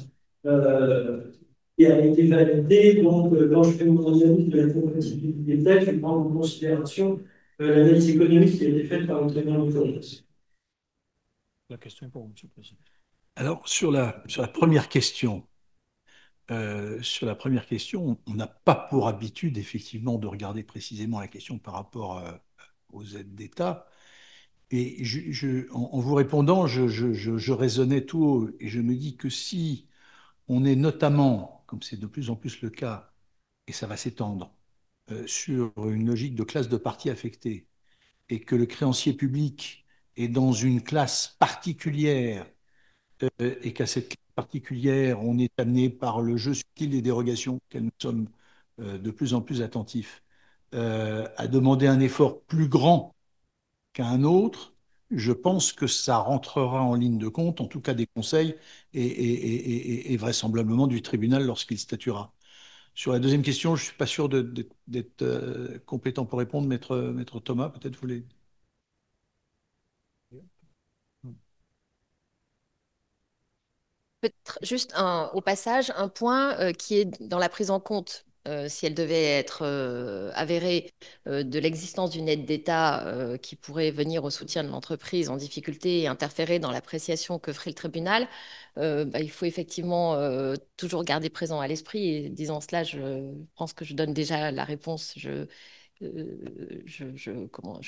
qui a été validé, donc quand je fais mon analyse de la compatibilité des textes, je prends en considération l'analyse économique qui a été faite par le tribunal de commerce. La question est pour vous, Monsieur le Président. Alors, sur la première question, on n'a pas pour habitude, effectivement, de regarder précisément la question par rapport aux aides d'État. Et en vous répondant, je raisonnais tout haut et je me dis que si on est notamment, comme c'est de plus en plus le cas, et ça va s'étendre, sur une logique de classe de parties affectées, et que le créancier public est dans une classe particulière, et qu'à cette classe particulière, on est amené par le jeu subtil des dérogations, auxquelles nous sommes de plus en plus attentifs, à demander un effort plus grand qu'à un autre, je pense que ça rentrera en ligne de compte, en tout cas des conseils et vraisemblablement du tribunal lorsqu'il statuera. Sur la deuxième question, je ne suis pas sûr d'être compétent pour répondre. Maître Thomas, peut-être vous voulez. Peut-être juste au passage un point qui est dans la prise en compte, si elle devait être avérée, de l'existence d'une aide d'État qui pourrait venir au soutien de l'entreprise en difficulté et interférer dans l'appréciation que ferait le tribunal. Il faut effectivement toujours garder présent à l'esprit, et disant cela, je pense que je donne déjà la réponse. Je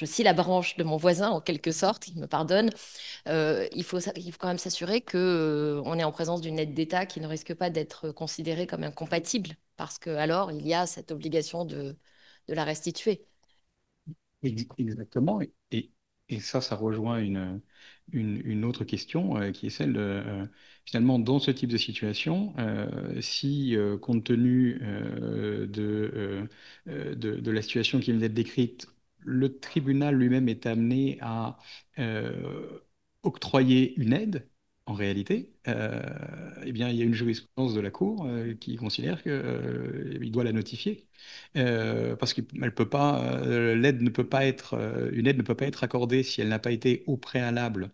scie la branche de mon voisin en quelque sorte, il me pardonne. Il faut quand même s'assurer que, on est en présence d'une aide d'État qui ne risque pas d'être considérée comme incompatible, parce que alors il y a cette obligation de la restituer. Exactement. Et ça rejoint une autre question qui est celle de, finalement, dans ce type de situation, si, compte tenu de la situation qui vient d'être décrite, le tribunal lui-même est amené à octroyer une aide, en réalité, eh bien, il y a une jurisprudence de la Cour qui considère qu'il doit la notifier. Parce qu'elle peut pas, l'aide ne peut pas être, une aide ne peut pas être accordée si elle n'a pas été au préalable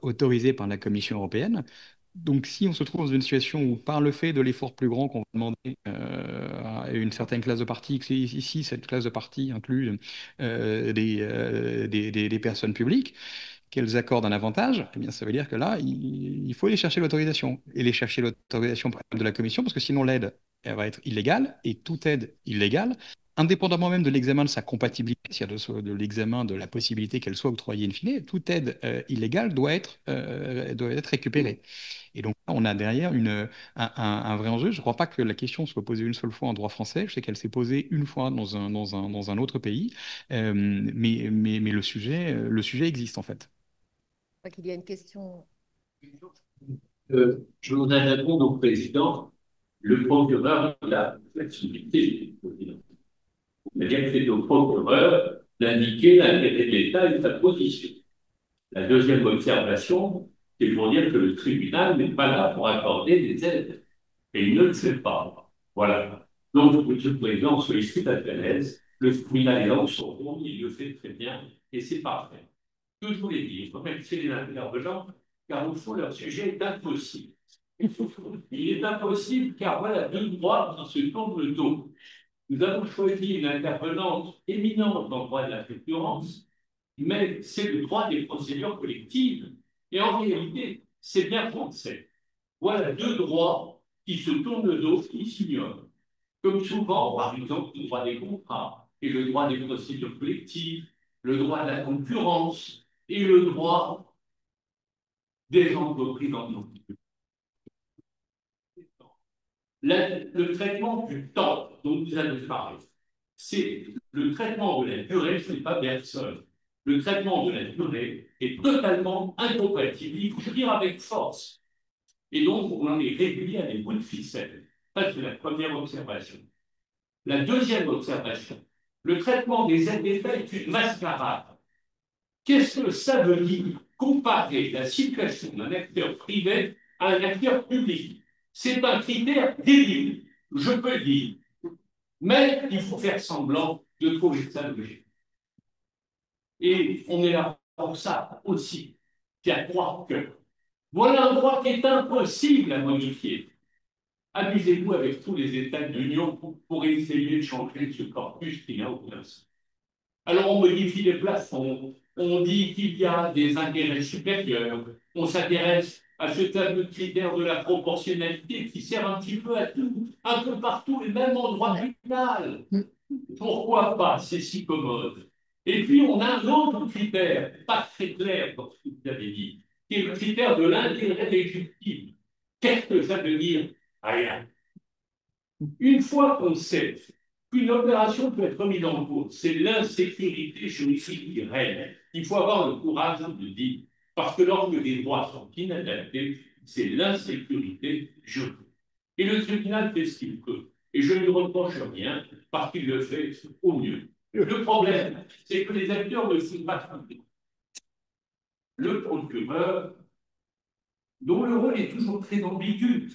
autorisée par la Commission européenne. Donc, si on se trouve dans une situation où, par le fait de l'effort plus grand qu'on va demander à une certaine classe de parties, que ici, cette classe de parties inclut des personnes publiques, qu'elles accordent un avantage, eh bien, ça veut dire que là, il faut aller chercher l'autorisation. Et aller chercher l'autorisation de la Commission, parce que sinon l'aide, elle va être illégale, et toute aide illégale, indépendamment même de l'examen de sa compatibilité, c'est-à-dire de l'examen de la possibilité qu'elle soit octroyée in fine, toute aide illégale doit être récupérée. Et donc, là, on a derrière un vrai enjeu. Je ne crois pas que la question soit posée une seule fois en droit français. Je sais qu'elle s'est posée une fois dans un autre pays. Mais le sujet existe, en fait. Je crois qu'il y a une question. Je voudrais répondre au président. Le procureur a la flexibilité. C'est-à-dire que c'est au procureur d'indiquer l'intérêt de l'État et sa position. La deuxième observation, c'est pour dire que le tribunal n'est pas là pour accorder des aides. Et il ne le fait pas. Voilà. Donc, Monsieur le Président, soyez tout à fait à l'aise. Le tribunal est dans son rôle, il le fait très bien, et c'est parfait. Ce que je voulais dire, il faut remercier les intervenants, car au fond, leur sujet est impossible. Il est impossible car voilà deux droits qui se tournent le dos. Nous avons choisi une intervenante éminente dans le droit de la concurrence, mais c'est le droit des procédures collectives. Et en réalité, c'est bien français. Voilà deux droits qui se tournent le dos, qui s'ignorent. Comme souvent, par exemple, le droit des contrats et le droit des procédures collectives, le droit de la concurrence et le droit des entreprises en entreprise. Le traitement du temps dont vous avez parlé, c'est le traitement de la durée, ce n'est pas personne. Le traitement de la durée est totalement incompatible, il faut dire avec force. Et donc, on en est réduit à des bouts de ficelle. Ça, c'est la première observation. La deuxième observation, le traitement des aides d'État est une mascarade. Qu'est-ce que ça veut dire comparer la situation d'un acteur privé à un acteur public? C'est un critère débile, je peux le dire. Mais il faut faire semblant de trouver ça logique. Et on est là pour ça aussi, qui a croire que voilà un droit qui est impossible à modifier. Amusez-vous avec tous les États de l'Union pour essayer de changer ce corpus qui n'a aucun sens. Alors on modifie les plafonds, on dit qu'il y a des intérêts supérieurs, on s'intéresse à ce fameux critère de la proportionnalité qui sert un petit peu à tout, un peu partout, et même en droit pénal. Pourquoi pas? C'est si commode. Et puis on a un autre critère, pas très clair dans ce que vous avez dit, qui est le critère de l'intérêt légitime. Qu'est-ce que ça veut dire? Rien. Une fois qu'on sait qu'une opération peut être remise en cause, c'est l'insécurité juridique qui règne. Il faut avoir le courage de dire, parce que lorsque des droits sont inadaptés, c'est l'insécurité juridique. Et le tribunal fait ce qu'il peut. Et je ne lui reproche rien, parce qu'il le fait au mieux. Le problème, c'est que les acteurs ne font pas tout. Le procureur, dont le rôle est toujours très ambigu,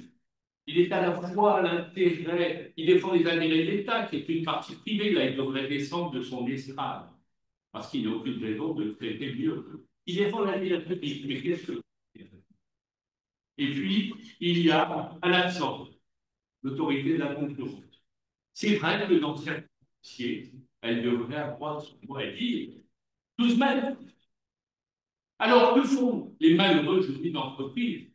Il est à la fois l'intérêt, il défend les intérêts de l'État, qui est une partie privée, là, il devrait descendre de son estrade, parce qu'il n'y a aucune raison de traiter mieux. Il défend l'intérêt public, mais qu'est-ce que... Et puis, il y a, à l'absence, l'autorité de la concurrence. C'est vrai que dans certains dossiers, elle devrait avoir son mot à dire, tout se mêle. Alors, que font les malheureux, je dis, d'entreprise?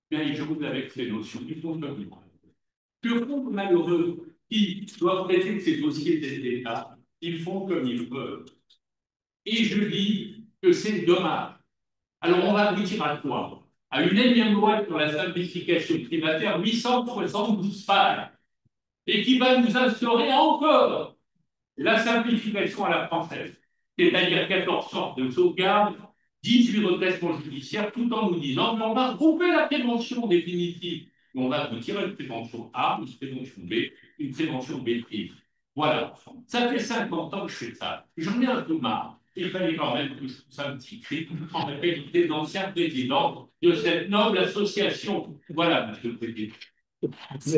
Bien, ils jouent avec ces notions, ils font comme ils veulent. Que font les malheureux qui doivent traiter ces dossiers d'État? Ils font comme ils veulent. Et je dis que c'est dommage. Alors, on va aboutir à quoi? À une énième loi sur la simplification tributaire, 872 pages, et qui va nous instaurer encore la simplification à la française, c'est-à-dire 14 sortes de sauvegardes, 18 redressements judiciaires, tout en nous disant qu'on va regrouper la prévention définitive. On va aboutir à une prévention A, une prévention B, une prévention B'. Voilà. Ça fait 50 ans que je fais ça. J'en ai un peu marre. Il fallait quand même que je fasse un petit cri en la qualité d'ancien président de cette noble association. Voilà, monsieur le président.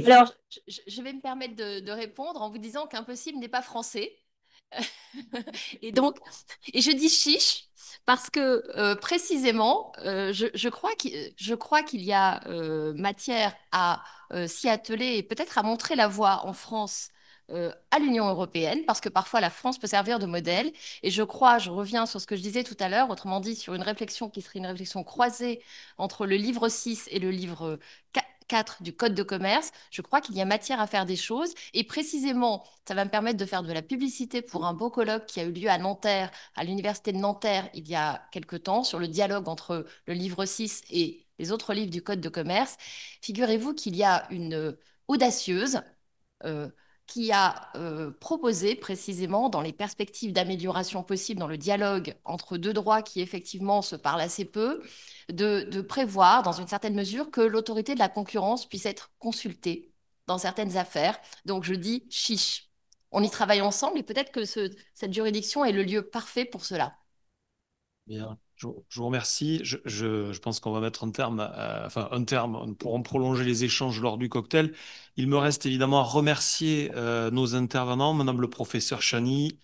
Alors, je vais me permettre de répondre en vous disant qu'impossible n'est pas français. Et donc, et je dis chiche parce que précisément, je crois qu'il y a matière à s'y atteler et peut-être à montrer la voie en France à l'Union européenne, parce que parfois la France peut servir de modèle. Et je reviens sur ce que je disais tout à l'heure, autrement dit sur une réflexion qui serait une réflexion croisée entre le livre 6 et le livre 4 du Code de commerce. Je crois qu'il y a matière à faire des choses. Et précisément, ça va me permettre de faire de la publicité pour un beau colloque qui a eu lieu à Nanterre, à l'université de Nanterre, il y a quelque temps, sur le dialogue entre le livre 6 et les autres livres du Code de commerce. Figurez-vous qu'il y a une audacieuse euh, qui a proposé précisément dans les perspectives d'amélioration possible dans le dialogue entre deux droits qui effectivement se parlent assez peu, de prévoir dans une certaine mesure que l'autorité de la concurrence puisse être consultée dans certaines affaires. Donc je dis chiche. On y travaille ensemble et peut-être que cette juridiction est le lieu parfait pour cela. Bien, je vous remercie. Je pense qu'on va mettre un terme, enfin un terme, nous pourrons prolonger les échanges lors du cocktail. Il me reste évidemment à remercier nos intervenants, Madame le professeur Chani,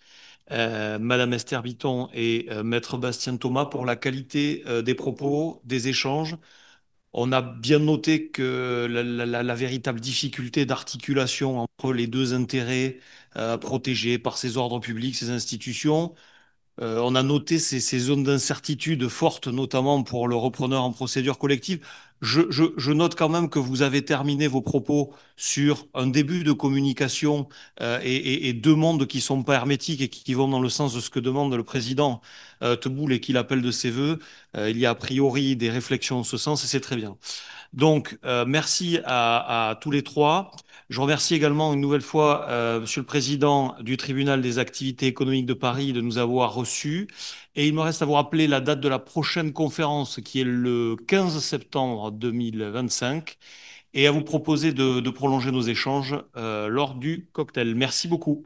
Madame Esther Bitton et Maître Bastien Thomas pour la qualité des propos, des échanges. On a bien noté que la véritable difficulté d'articulation entre les deux intérêts protégés par ces ordres publics, ces institutions, on a noté ces zones d'incertitude fortes, notamment pour le repreneur en procédure collective. Je note quand même que vous avez terminé vos propos sur un début de communication et deux mondes qui sont pas hermétiques et qui vont dans le sens de ce que demande le président Teboul et qu'il appelle de ses voeux. Il y a a priori des réflexions en ce sens et c'est très bien. Donc, merci à tous les trois. Je remercie également une nouvelle fois Monsieur le Président du Tribunal des activités économiques de Paris de nous avoir reçus. Et il me reste à vous rappeler la date de la prochaine conférence qui est le 15 septembre 2025 et à vous proposer de prolonger nos échanges lors du cocktail. Merci beaucoup.